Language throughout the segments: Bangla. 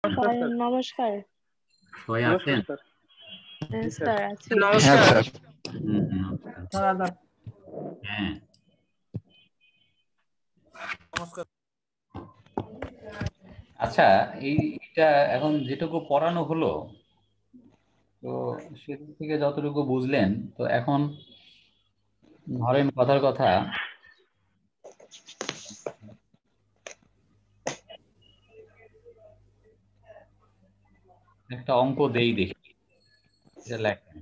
নমস্কার স্যার স্যার। নমস্কার। সবাই নমস্কার আছেন? স্যার। জি স্যার। স্যার আছি। নমস্কার নমস্কার। হ্যাঁ, নমস্কার। আচ্ছা, এটা এখন যেটুকু পড়ানো হলো, তো সেদিক থেকে যতটুকু বুঝলেন, তো এখন ধরেন কথার কথা, একটা অঙ্ক দেই দেখি, এটা লেখেন।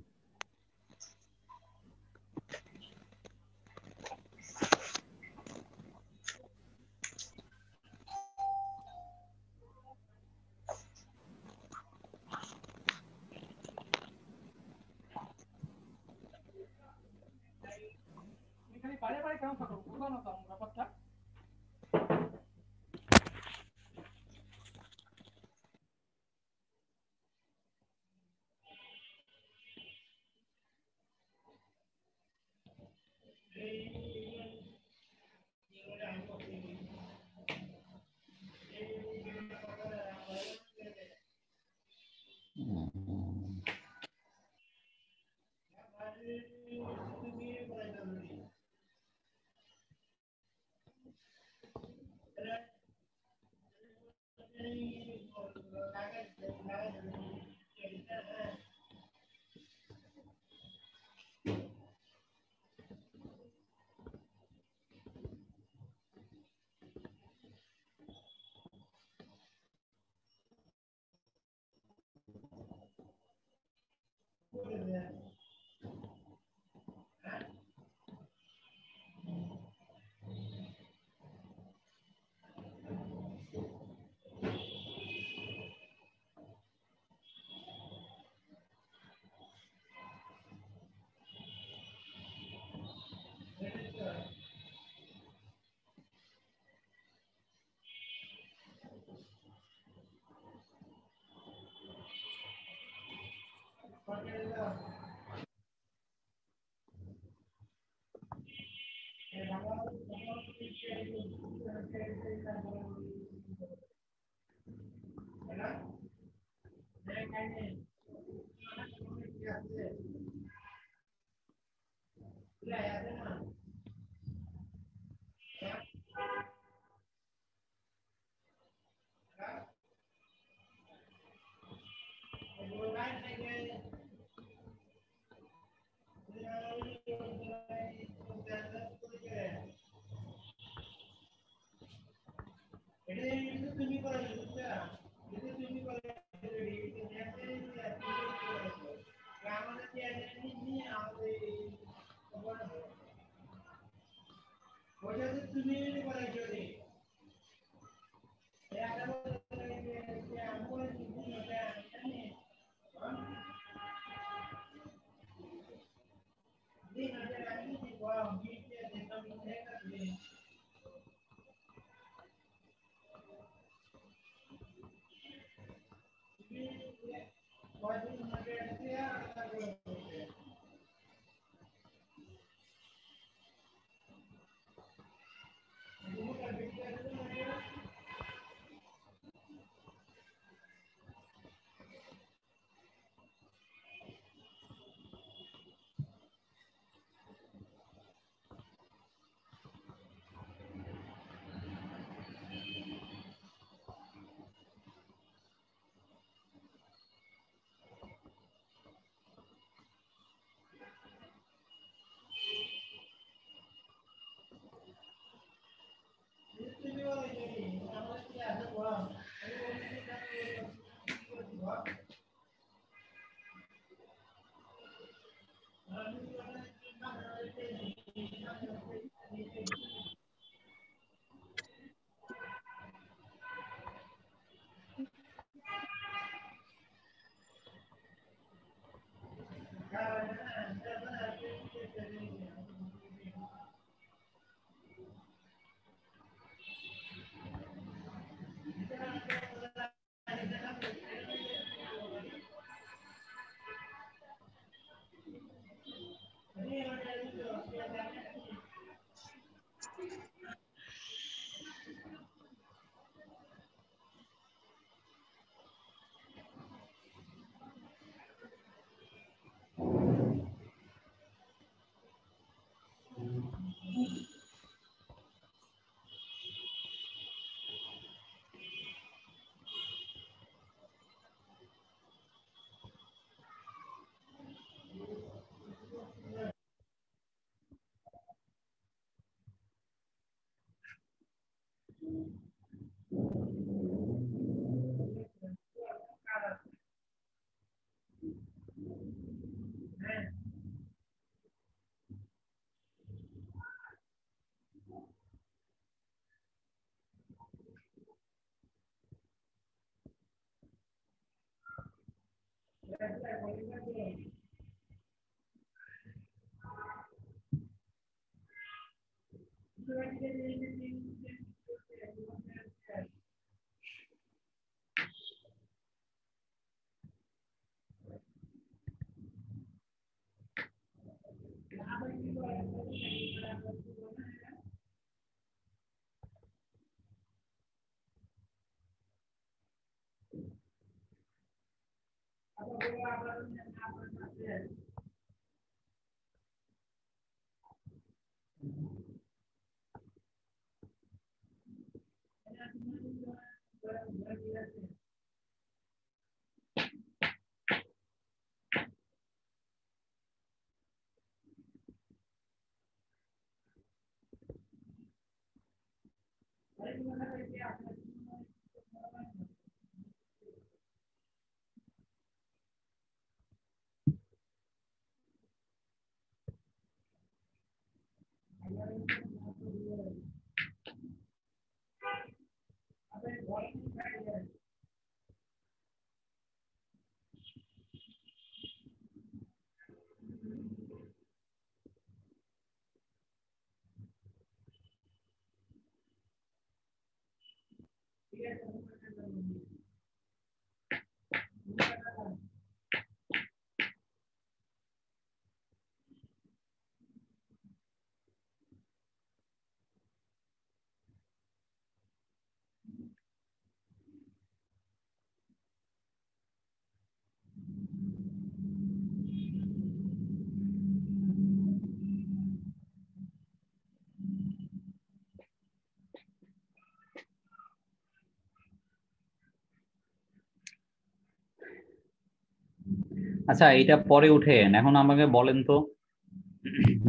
আচ্ছা, এটা পরে উঠেন, এখন আমাকে বলেন তো,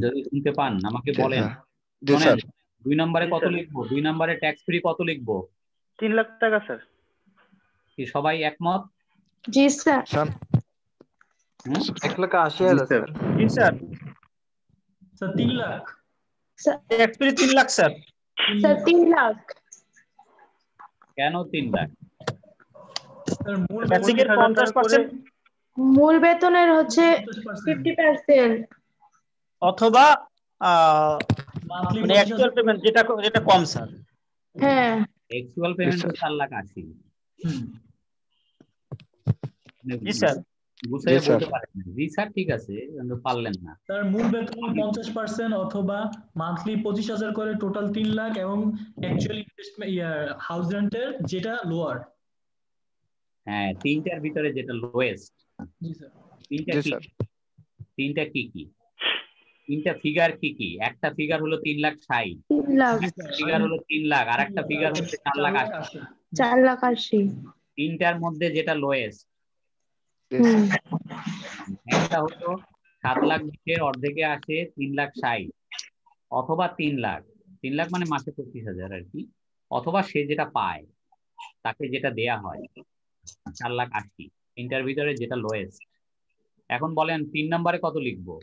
যদি শুনতে পান আমাকে বলেন। জি শোনেন, স্যার। 2 নম্বরে জি, কত স্যার। লিখবো? 2 নম্বরে ট্যাক্স ফ্রি কত লিখবো? 3 লাখ টাকা স্যার। কি সবাই একমত? জি স্যার। Sir 1,80,000 sir. জি sir. Sir 3 lakh. Sir tax free 3 lakh sir. Sir 3 lakh. কেন 3 লাখ? স্যার মূল বেসিকের বেতনের 50% 50% মূল বেতনের হচ্ছে 50%, অথবা মান্থলি মানে অ্যাকচুয়াল পেমেন্ট যেটা কম স্যার। হ্যাঁ অ্যাকচুয়াল পেমেন্ট তো 4,80,000। জি স্যার। গুছিয়ে জি স্যার। বলতে পারেন না। জি স্যার, ঠিক আছে, কিন্তু পারলেন না। স্যার মূল বেতনের 50% অথবা মান্থলি 25,000 করে টোটাল 3 লাখ এবং অ্যাকচুয়ালি ইনভেস্টমেন্ট হাউস রেন্টের যেটা লোয়ার। হ্যাঁ, তিনটার ভিতরে যেটা লোয়েস্ট। জি স্যার। তিনটা জি কি? স্যার। তিনটা কি কি? তিনটা ফিগার কি কি? একটা ফিগার হলো 3,60,000, 3 লাখ, ফিগার হলো 3 লাখ, আর একটা ফিগার হচ্ছে 4,80,000। 4,80,000। তিনটার মধ্যে যেটা লোয়েস্ট, জি হুম স্যার। একটা হলো 7,20,000 অর্ধেকে আসে 3,60,000, অথবা 3 লাখ। 3 লাখ মানে মাসে 25,000 আর কি, অথবা সে যেটা পায় তাকে যেটা দেয়া হয় 4,80,000। তিনটার ভিতরে যেটা লোয়েস্ট। এখন বলেন 3 নম্বরে কত লিখবো?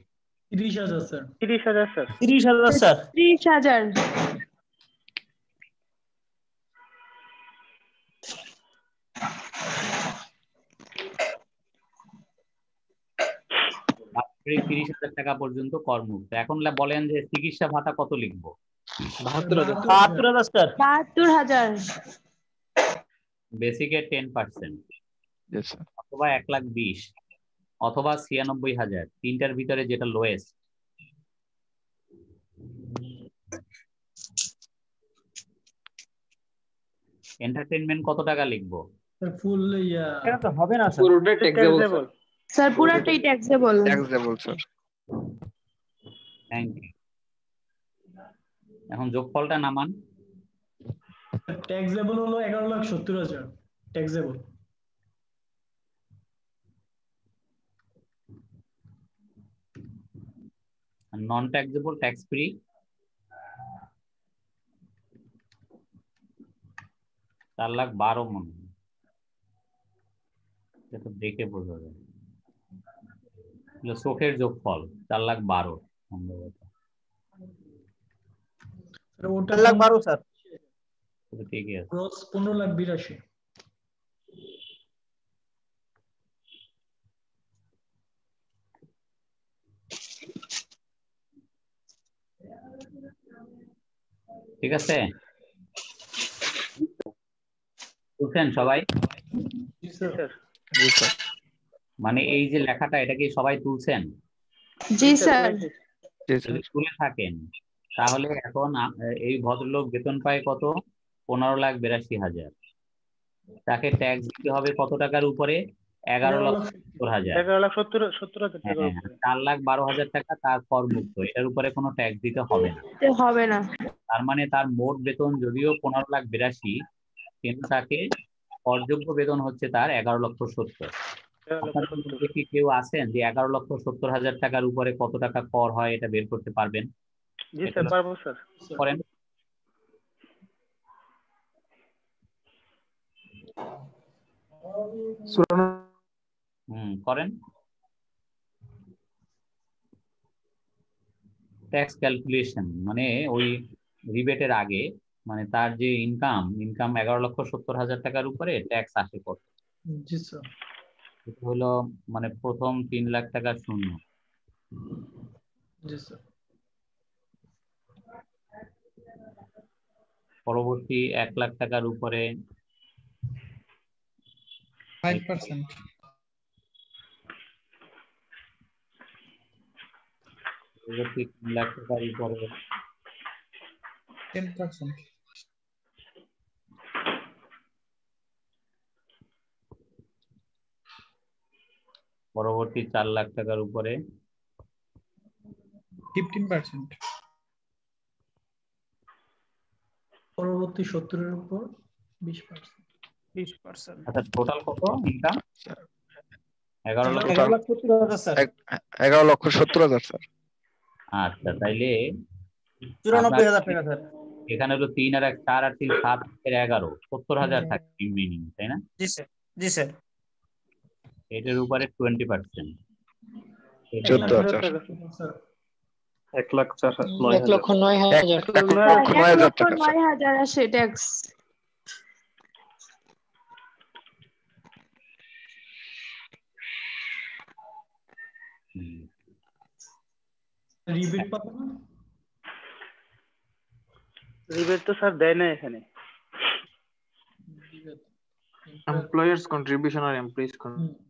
30,000 স্যার। 30,000 স্যার। 30,000 স্যার। 30,000। বাৎসরিক 30,000 টাকা পর্যন্ত করমুক্ত। এখন বলেন যে চিকিৎসা ভাতা কত লিখবো? 72,000 স্যার। 72,000। বেসিকের 10%, জি স্যার। অথবা 1,20,000, অথবা 96,000। তিনটার ভিতরে যেটা লোয়েস্ট। এন্টারটেইনমেন্ট কত টাকা লিখবো? স্যার ফুল এটা তো হবে না স্যার। পুরোটাই ট্যাক্সেবল। স্যার পুরাটাই taxable. Taxable sir. Thank you. এখন যোগফলটা নামান। ট্যাক্সেবল হলো 11,70,000 taxable. Non taxable, tax free? $4,12,000 মনে হয়। এটা দেখে বোঝা যায়। চোখের যোগফল 4,12,000 সম্ভবত। স্যার ওটা 4,12,000 স্যার। ঠিকই আছে। গ্রস 15,82,000। ঠিক আছে, বুঝছেন সবাই? জি স্যার। জি স্যার। মানে এই যে লেখাটা, এটা কি সবাই তুলছেন? জি স্যার। জি স্যার। যদি তুলে থাকেন তাহলে এখন এই ভদ্রলোক বেতন পায় কত? 15,82,000। তাকে ট্যাক্স দিতে হবে কত টাকার উপরে? 11,70,000। 11,70,000 টাকার হ্যাঁ, উপরে। 4,12,000 টাকা তার কর মুক্ত, এটার উপরে কোনো ট্যাক্স দিতে হবে না। হবে না। তার মানে তার মোট বেতন যদিও 15,82,000, কিন্তু তাকে করযোগ্য বেতন হচ্ছে তার 11,70,000। আপনাদের মধ্যে কি কেউ আছেন যে 11,70,000 টাকার উপরে কত টাকা কর হয় এটা বের করতে পারবেন? জি স্যার, পারবো স্যার। করেন। করেন। ট্যাক্স ক্যালকুলেশন মানে ওই রিবেটের আগে, মানে তার যে ইনকাম 11,70,000 টাকার উপরে ট্যাক্স আসে কত? জি স্যার। এটা হলো মানে প্রথম 3 লাখ টাকা শূন্য, জি স্যার। পরবর্তী 1 লাখ টাকার উপরে 5%, পরবর্তী 3 লাখ টাকার উপরে 10%, পরবর্তী 4 লাখ টাকার উপরে 15%, পরবর্তী 70-এর উপর 20%। আচ্ছা, টোটাল কত ইনকাম? 11,00,000। 11,70,000 স্যার। 11,70,000 স্যার। আচ্ছা, তাইলে 94,000 টাকা স্যার। এখানে হলো 3 আর 1 4 আর 3 7 এর 11, 70,000 থাকে রিমেইনিং, তাই না? জি স্যার। জি স্যার। এটার উপরে 20%। 14,000। 1,09,000। 1,09,000 টাকা স্যার। 1,09,000 আসে ট্যাক্স। রিবেট পাবো না? রিবেট তো স্যার দেয় না এখানে। Employers contribution or employees contribution.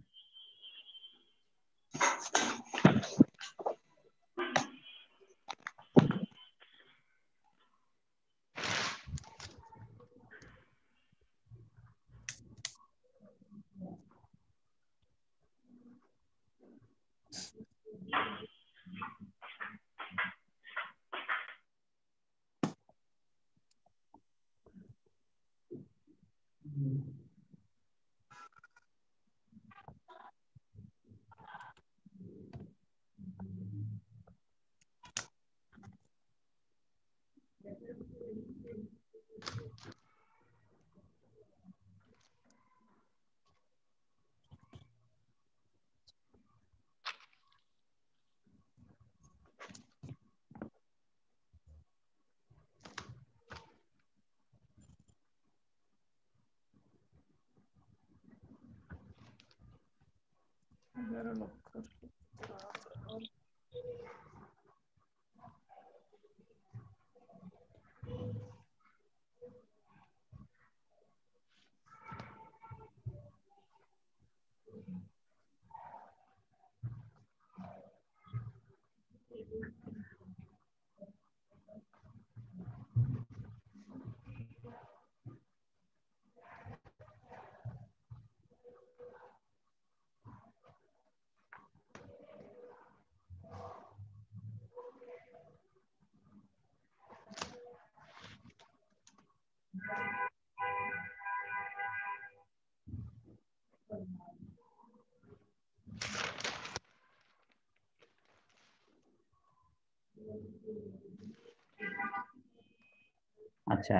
আচ্ছা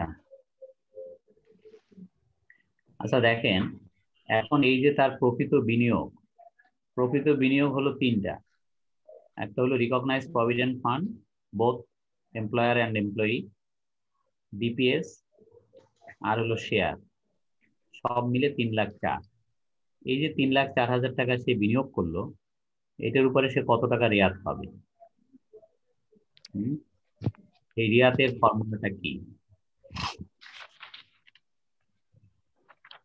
আচ্ছা, দেখেন এখন এই যে তার প্রকৃত বিনিয়োগ হলো 3টা। একটা হলো recognise provident fund, both employer and employee, DPS, আর হলো শেয়ার, সব মিলে 3,04,000। এই যে 3,04,000 টাকা সে বিনিয়োগ করলো, এটার উপরে সে কত টাকা রেয়াত পাবে? এই রিয়াতের ফর্মুলাটা কি?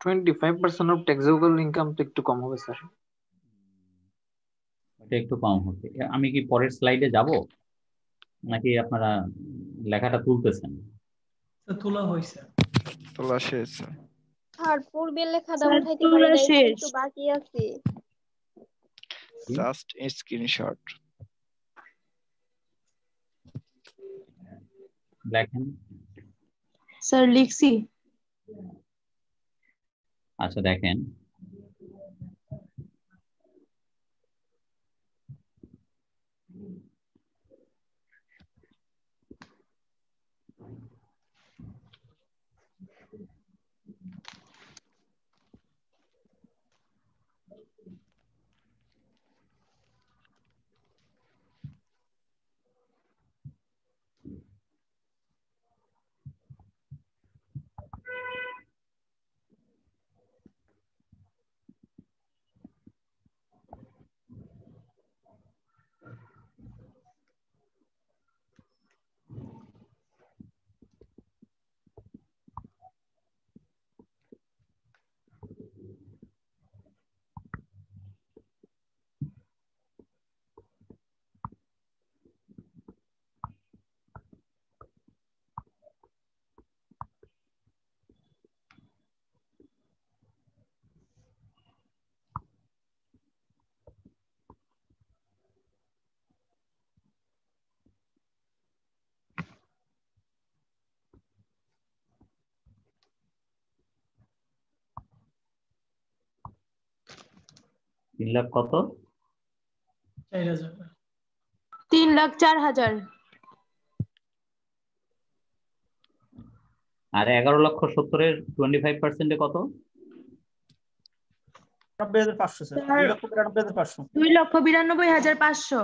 25% of taxable income তো একটু কম হবে স্যার। এটা একটু কম হচ্ছে। আমি কি পরের স্লাইডে যাব নাকি আপনারা লেখাটা তুলতেছেন? তোলা হয়েছে। তোলা শেষ। আর পূর্বের লেখাটা স্যার, উঠাইতে তোলা পারি নাই, শেষ। একটু বাকি আছে। Just screenshot. দেখেন। স্যার লিখছি। আচ্ছা দেখেন, তিন লাখ কত? 4000। 3,04,000। আর 11,70,000-এর 25% কত? 92,500 স্যার। 2,92,500। 2,92,500।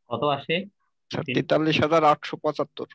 কত আসে? 43,875।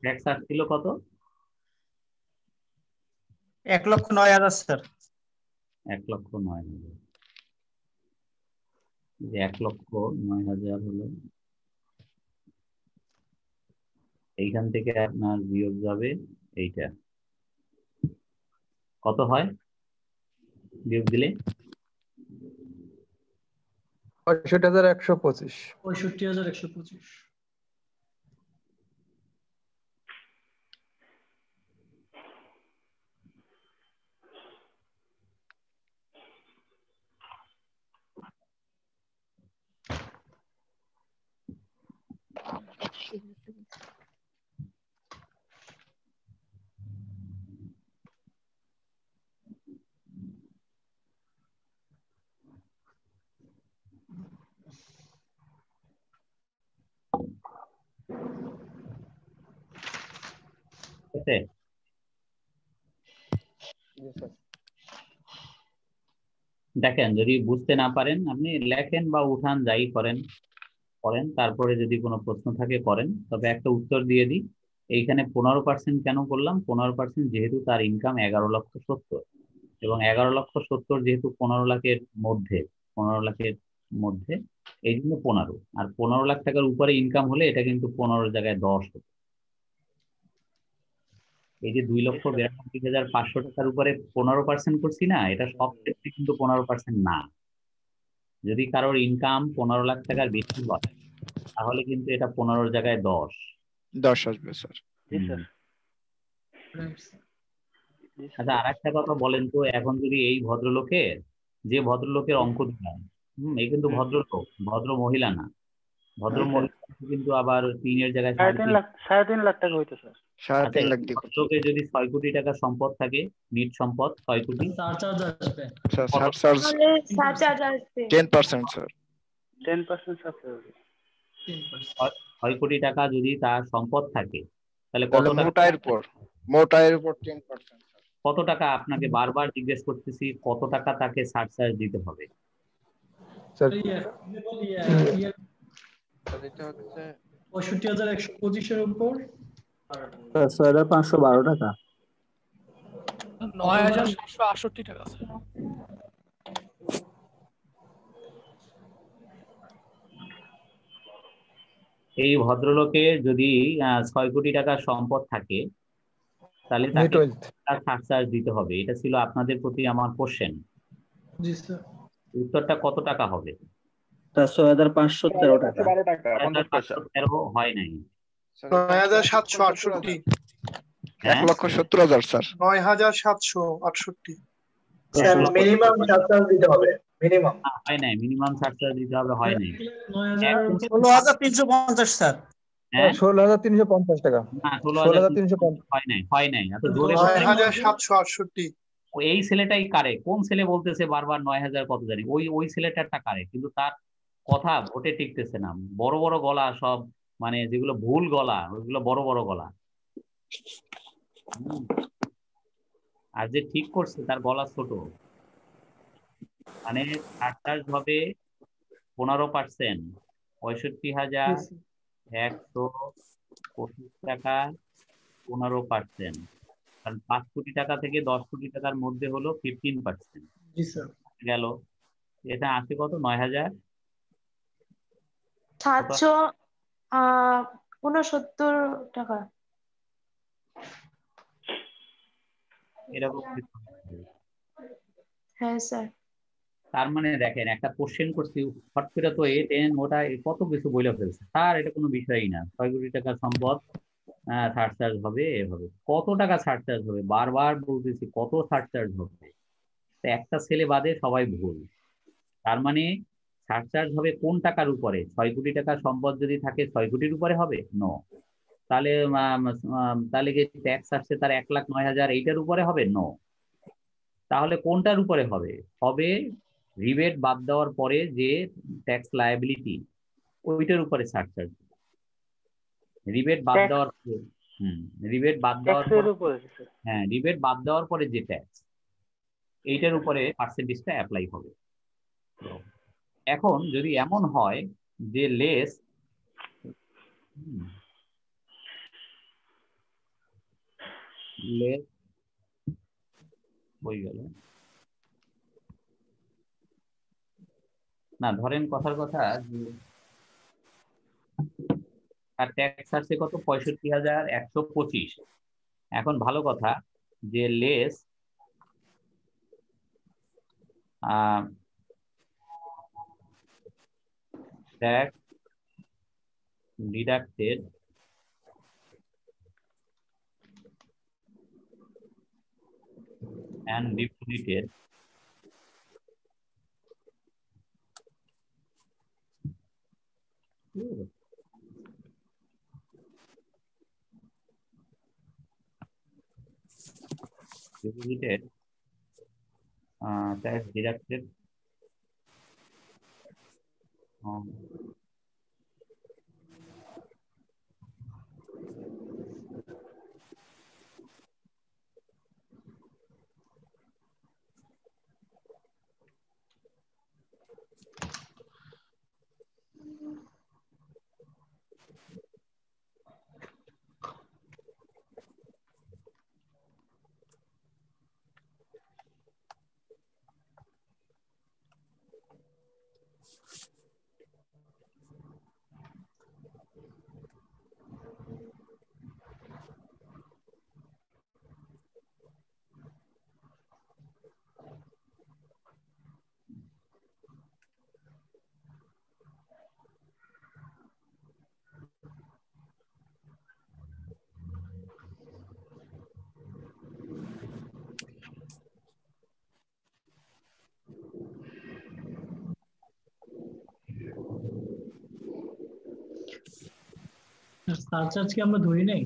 ট্যাক্স আসছিল কত? 1,09,000 স্যার। 1,09,000, 1,09,000 হলো, এইখান থেকে আপনার বিয়োগ যাবে এইটা, কত হয় বিয়োগ দিলে? 65,125। 65,125। দেখেন, যদি বুঝতে না পারেন আপনি লেখেন বা উঠান, যাই করেন করেন, তারপরে যদি কোনো প্রশ্ন থাকে করেন। তবে একটা উত্তর দিয়ে দিই, এইখানে 15% কেন করলাম? 15% যেহেতু তার ইনকাম 11,70,000, এবং 11,70,000 যেহেতু 15 লাখের মধ্যে, 15 লাখের মধ্যে, এই জন্য 15। আর 15 লাখ টাকার উপরে ইনকাম হলে এটা কিন্তু 15 জায়গায় 10 হতো। এই যে 2,92,500 টাকার উপরে 15% করছি না, এটা সব ক্ষেত্রে কিন্তু 15% না। যদি কারোর ইনকাম 15 লাখ টাকার বেশি হয় তাহলে কিন্তু এটা 15 জায়গায় 10 আসবে স্যার। জি স্যার। আচ্ছা, আর একটা কথা বলেন তো, এখন যদি এই ভদ্রলোকের, যে ভদ্রলোকের অঙ্ক দিলাম, এই কিন্তু ভদ্রলোক, ভদ্র মহিলা না, ভদ্র মহিলা কিন্তু আবার 3 জায়গায় 3.5 লাখ টাকা হইতো স্যার। 3.5 লাখ দিব। ভদ্রলোকের যদি 6 কোটি টাকা সম্পদ থাকে, নিট সম্পদ 6 কোটি, সারচার্জ আসবে স্যার সারচার্জ তাহলে 7,000 আসবে। 10% স্যার। 10% সাবসিডি। 6 কোটি টাকা যদি তার সম্পদ থাকে তাহলে কত তাহলে টাকা? মোটায়ের উপর 10%। কত টাকা? আপনাকে বারবার জিজ্ঞেস করতেছি, কত টাকা তাকে সারচার্জ দিতে হবে? স্যার এটা হচ্ছে 65,125 এর উপর 6,512 টাকা। 9,768 টাকা স্যার। এই ভদ্রলোকের যদি 6 কোটি টাকার সম্পদ থাকে তাহলে তাকে সারচার্জ দিতে হবে। এটা ছিল আপনাদের প্রতি আমার কোশ্চেন। জি স্যার। উত্তরটা কত টাকা হবে? 6,513 টাকা। 513 হয় নাই। 9,768। 1,70,000 স্যার। 9,768। স্যার মিনিমাম সারচার্জ দিতে হবে, মিনিমাম। হয় নাই, মিনিমাম সারচার্জ দিতে হবে, হয় নাই। 16,350 স্যার। 16,350 টাকা। না, 16,350 হয় নাই, হয় নাই। এত জোরে 9,768। এই ছেলেটাই কারে, কোন ছেলে বলতেছে বারবার 9,000 কত জানি, ওই ছেলেটারটা কারে, কিন্তু তার কথা ভোটে টিকতেছে না। বড় বড় গলা সব, মানে যেগুলো ভুল গলা ওইগুলো বড় বড় গলা। আর যে ঠিক করছে তার গলা ছোট। মানে সারচার্জ হবে 15%, 65,125 টাকা, 15%। কারণ 5 কোটি টাকা থেকে 10 কোটি টাকার মধ্যে হলো 15%। জি স্যার। গেল, এটা আসে কত? 9,000 769 টাকা। এরকম। হ্যাঁ স্যার। তার মানে দেখেন, একটা কোশ্চেন করছি, হট করে তো ওটা কত কিছু বলে ফেলছে। স্যার এটা কোনো বিষয়ই না, 6 কোটি টাকা সম্পদ, সারচার্জ হবে এভাবে। কত টাকা সারচার্জ হবে? বারবার বলতেছি কত সারচার্জ হবে। একটা ছেলে বাদে সবাই ভুল। তার মানে সারচার্জ হবে কোন টাকার উপরে? 6 কোটি টাকা সম্পদ যদি থাকে 6 কোটির উপরে হবে? নো। তাহলে তাহলে কি ট্যাক্স আসছে তার 1,09,000, এইটার উপরে হবে? নো। তাহলে কোনটার উপরে হবে? হবে রিবেট বাদ দেওয়ার পরে যে ট্যাক্স লায়াবিলিটি, ওইটার উপরে সারচার্জ। রিবেট বাদ দেওয়ার রিবেট বাদ দেওয়ার পরে, হ্যাঁ, রিবেট বাদ দেওয়ার পরে যে ট্যাক্স, এইটার উপরে পার্সেন্টেজটা অ্যাপ্লাই হবে। এখন যদি এমন হয় যে লেস হয়ে গেল না, ধরেন কথার কথা যে তার ট্যাক্স আসছে কত, 65,125। এখন ভালো কথা যে less tax deducted and debited tax deducted surcharge কি আমরা ধরি নাই?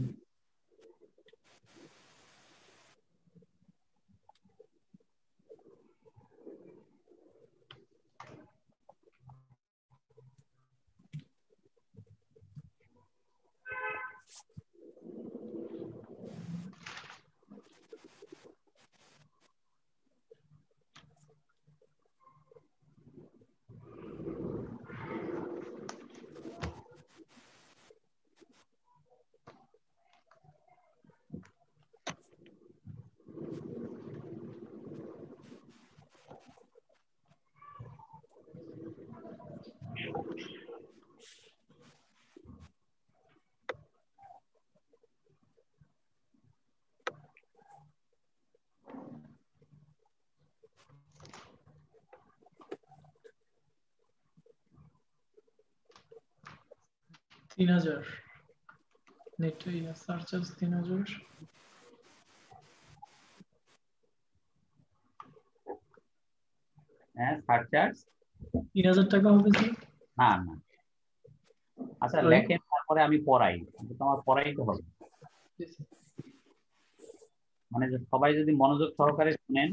$3,000 নেট সারচার্জ 3,000। হ্যাঁ, সারচার্জ 3,000 টাকা হবে কি? না না, আচ্ছা লেখেন তারপরে আমি পড়াই, তোমার পড়াইতে হবে। মানে সবাই যদি মনোযোগ সহকারে শুনেন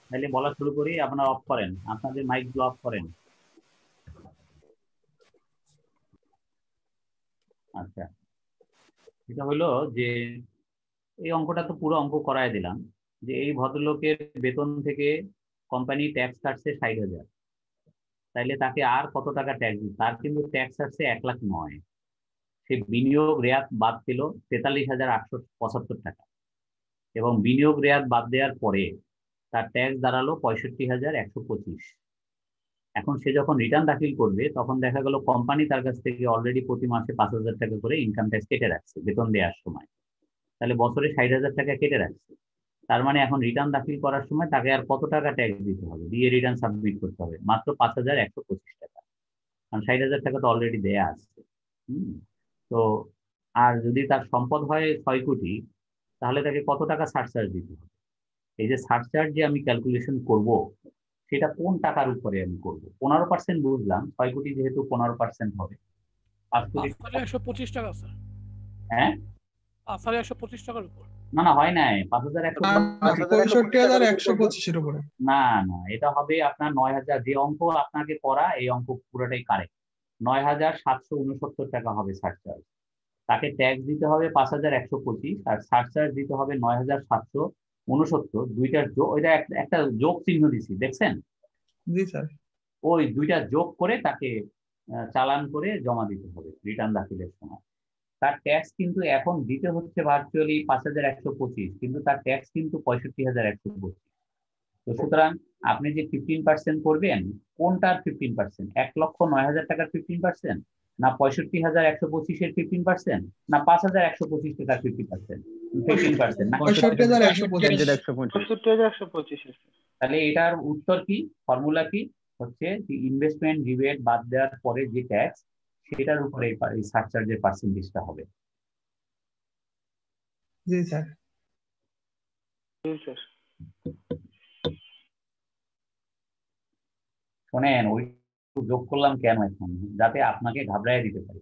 তাহলে বলা শুরু করি। আপনারা অফ করেন, আপনাদের মাইক গুলো অফ করেন। আচ্ছা, এটা হলো যে এই অঙ্কটা তো পুরো অঙ্ক করায় দিলাম যে এই ভদ্রলোকের বেতন থেকে কোম্পানি ট্যাক্স কাটছে 60,000, তাইলে তাকে আর কত টাকা ট্যাক্স দিচ্ছে? তার কিন্তু ট্যাক্স আসছে 1,09,000। সে বিনিয়োগ রেয়াত বাদ পেল 43,875 টাকা, এবং বিনিয়োগ রেয়াত বাদ দেওয়ার পরে তার ট্যাক্স দাঁড়ালো 65,125। এখন সে যখন রিটার্ন দাখিল করবে তখন দেখা গেল কোম্পানি তার কাছ থেকে অলরেডি প্রতি মাসে 5,000 টাকা করে ইনকাম ট্যাক্স কেটে রাখছে বেতন দেওয়ার সময়। তাহলে বছরে 60,000 টাকা কেটে রাখছে। তার মানে এখন রিটার্ন দাখিল করার সময় তাকে আর কত টাকা ট্যাক্স দিতে হবে, দিয়ে রিটার্ন সাবমিট করতে হবে? মাত্র 5,125 টাকা, কারণ 60,000 টাকা তো অলরেডি দেয়া আছে। তো আর যদি তার সম্পদ হয় 6 কোটি, তাহলে তাকে কত টাকা সারচার্জ দিতে হবে? এই যে সারচার্জ যে আমি ক্যালকুলেশন করব, সেটা কোন টাকার উপরে আমি করব? 15% বুঝলাম, 6 কোটি যেহেতু 15% হবে, 5 কোটি 5,125 টাকা স্যার। হ্যাঁ, 5,125 টাকার উপর। না না, হয় নাই 65,125 এর উপরে। না না, এটা হবে আপনার 9,000। যে অঙ্ক আপনাকে করা এই অঙ্ক পুরোটাই কারেক্ট। 9,769 টাকা হবে সারচার্জ। তাকে ট্যাক্স দিতে হবে 5,125, আর সারচার্জ দিতে হবে 9,769। দুইটার ওইটা একটা যোগ চিহ্ন দিছি, দেখছেন? জি স্যার। ওই দুইটা যোগ করে তাকে চালান করে জমা দিতে হবে রিটার্ন দাখিলের সময়। তার ট্যাক্স কিন্তু এখন দিতে হচ্ছে ভার্চুয়ালি 5,125, কিন্তু তার ট্যাক্স কিন্তু 65,125। তো সুতরাং আপনি যে 15% করবেন, কোনটার 15%? 1,09,000 টাকার 15%, না 65,125-এর 15%, না 5,125 টাকার 50%? 15%, না 65,125 তাহলে এটার উত্তর কি? ফর্মুলা কি হচ্ছে? ইনভেস্টমেন্ট রিবেট বাদ দেওয়ার পরে যে ট্যাক্স, সেটার উপরে এই সারচার্জের পার্সেন্টেজটা হবে। জি স্যার। শোনেন, ওই যোগ করলাম কেন এখন? যাতে আপনাকে ঘাবড়ায় দিতে পারি।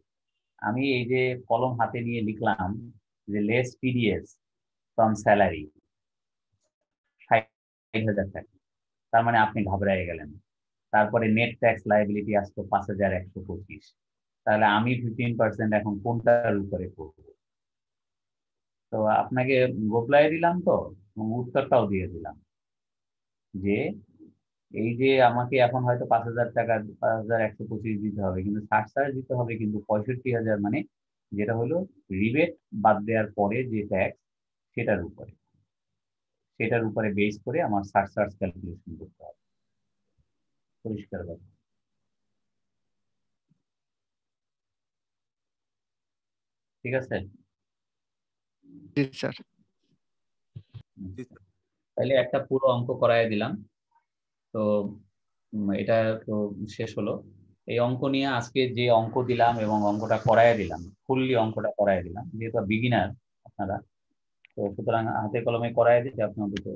আমি এই যে কলম হাতে নিয়ে লিখলাম যে লেস টিডিএস ফ্রম স্যালারি 60,000 টাকা, তার মানে আপনি ঘাবড়ায় গেলেন। তারপরে নেট ট্যাক্স লায়াবিলিটি আসতো 5,125, তাহলে আমি 15% এখন কোনটার উপরে করব? তো আপনাকে গোপলাই দিলাম তো, উত্তরটাও দিয়ে দিলাম যে এই যে আমাকে এখন হয়তো 5,000 টাকা 5,125 দিতে হবে, কিন্তু সারচার্জ দিতে হবে কিন্তু 65,000, মানে যেটা হলো রিবেট বাদ দেওয়ার পরে যে ট্যাক্স, সেটার উপরে বেস করে আমার সারচার্জ ক্যালকুলেশন করতে হবে। পরিষ্কার কথা? ঠিক আছে? জি স্যার। তাহলে একটা পুরো অঙ্ক করায় দিলাম। তো এটা তো শেষ হলো। এই অঙ্ক নিয়ে আজকে যে অঙ্ক দিলাম এবং অঙ্কটা করায় দিলাম, ফুললি অঙ্কটা করায় দিলাম, যেহেতু বিগিনার আপনারা, তো সুতরাং হাতে কলমে করায় দিতে আপনি অন্তত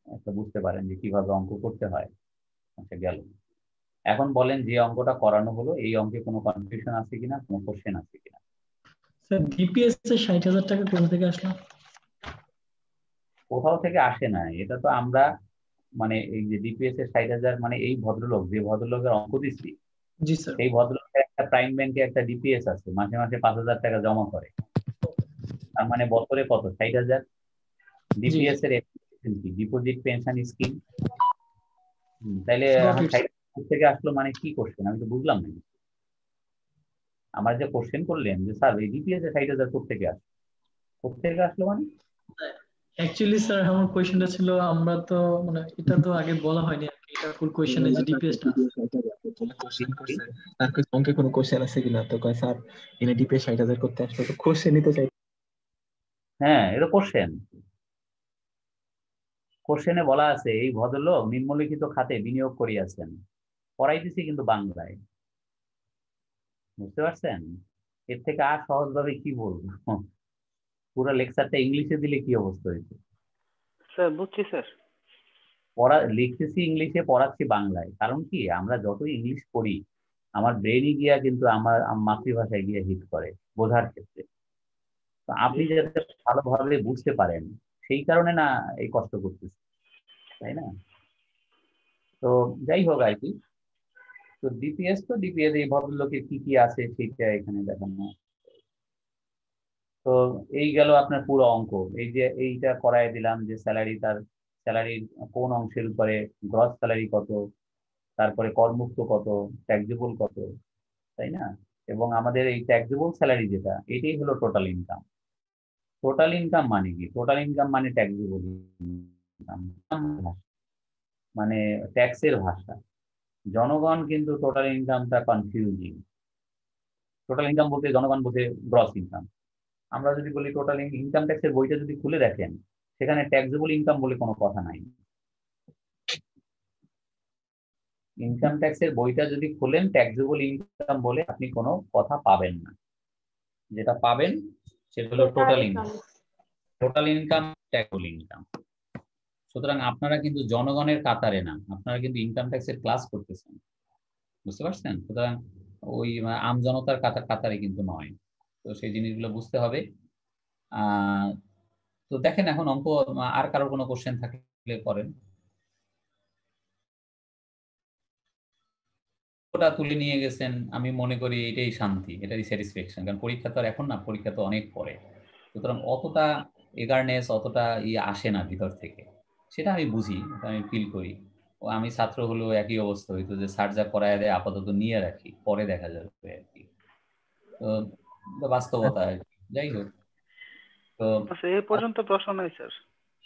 একটা বুঝতে পারেন যে কিভাবে অঙ্ক করতে হয়। আচ্ছা, গেল। এখন বলেন, যে অঙ্কটা করানো হলো, এই অঙ্কে কোনো কনফিউশন আছে কিনা, কোনো কোশ্চেন আছে কিনা? স্যার ডিপিএস এর 60,000 টাকা কোথা থেকে আসলো? কোথাও থেকে আসে না, এটা তো আমরা মানে এই যে ডিপিএস এর 60,000, মানে এই ভদ্রলোক, যে ভদ্রলোকের অঙ্ক দিচ্ছি, জি স্যার। এই ভদ্রলোকের একটা প্রাইম ব্যাংকে একটা ডিপিএস আছে, মাসে মাসে 5,000 টাকা জমা করে। তার মানে বছরে কত? 60,000। ডিপিএস এর ডিপোজিট পেনশন স্কিম। তাইলে এখন 60,000 থেকে আসলো মানে কি কোশ্চেন? আমি তো বুঝলাম না। আমার যে কোশ্চেন করলেন যে স্যার এই ডিপিএস এর 60,000 কোথেকে আসলো, কোথেকে আসলো মানে? অ্যাকচুয়ালি স্যার আমার কোশ্চেনটা ছিল, আমরা তো মানে এটা তো আগে বলা হয়নি আর কি, এটা ফুল কোশ্চেনে যে ডিপিএসটা কোশ্চেন করছে তার কাছে অঙ্কে কোনো কোশ্চেন আছে কিনা, তো কয় স্যার এনে ডিপিএস 60,000 করতে আসলো, তো কোশ্চেন নিতে চাই। হ্যাঁ, এটা কোশ্চেনে বলা আছে এই ভদ্রলোক নিম্নলিখিত খাতে বিনিয়োগ করিয়াছেন। পড়াইতেছি কিন্তু বাংলায়, বুঝতে পারছেন? এর থেকে আর সহজভাবে কি বলবো? পুরো লেকচারটা ইংলিশে দিলে কি অবস্থা হয়েছে? স্যার বুঝছি স্যার। লিখতেছি ইংলিশে, পড়াচ্ছি বাংলায়। কারণ কি, আমরা যতই ইংলিশ পড়ি, আমার ব্রেনই গিয়া কিন্তু আমার মাতৃভাষায় গিয়ে হিট করে বোঝার ক্ষেত্রে। তো আপনি যাতে ভালোভাবে বুঝতে পারেন, সেই কারণে না এই কষ্ট করতেছি, তাই না? তো যাই হোক আর কি। তো ডিপিএস এই ভদ্রলোকের কি কি আছে সেটা এখানে দেখানো। তো এই গেল আপনার পুরো অঙ্ক। এই যে এইটা করায় দিলাম যে স্যালারির কোন অংশের উপরে গ্রস স্যালারি কত, তারপরে করমুক্ত কত, ট্যাক্সেবল কত, তাই না? এবং আমাদের এই ট্যাক্সেবল স্যালারি যেটা, এটাই হলো টোটাল ইনকাম। টোটাল ইনকাম মানে কি? টোটাল ইনকাম মানে ট্যাক্সেবল ইনকাম, মানে ট্যাক্সের ভাষা। জনগণ কিন্তু টোটাল ইনকামটা কনফিউজিং। টোটাল ইনকাম বলতে জনগণ বলতে গ্রস ইনকাম। আমরা যদি বলি টোটাল ইনকাম ট্যাক্সের বইটা যদি খুলে দেখেন, সেখানে ট্যাক্সেবল ইনকাম বলে কোনো কথা নাই। ইনকাম ট্যাক্সের বইটা যদি খুলেন, ট্যাক্সেবল ইনকাম বলে আপনি কোনো কথা পাবেন না। যেটা পাবেন সেটা হলো total income. Total income, taxable income. সুতরাং আপনারা কিন্তু জনগণের কাতারে না, আপনারা কিন্তু ইনকাম ট্যাক্সের ক্লাস করতেছেন, বুঝতে পারছেন? সুতরাং ওই আম জনতার কাতারে কিন্তু নয়। তো সেই জিনিসগুলো বুঝতে হবে। তো দেখেন এখন অঙ্ক আর কারোর কোনো কোশ্চেন থাকলে করেন। ওটা তুলে নিয়ে গেছেন, আমি মনে করি এটাই শান্তি, এটাই স্যাটিসফ্যাকশন। কারণ পরীক্ষা তো আর এখন না, পরীক্ষা তো অনেক পরে। সুতরাং অতটা এগারনেস, অতটা আসে না ভিতর থেকে, সেটা আমি বুঝি, আমি ফিল করি। ও আমি ছাত্র হলেও একই অবস্থা হইতো যে স্যার যা করায় দেয় আপাতত নিয়ে রাখি, পরে দেখা যাবে আর কি। তো বাস্তবতা আর কি। যাই হোক, তো এই পর্যন্ত প্রশ্ন নাই স্যার।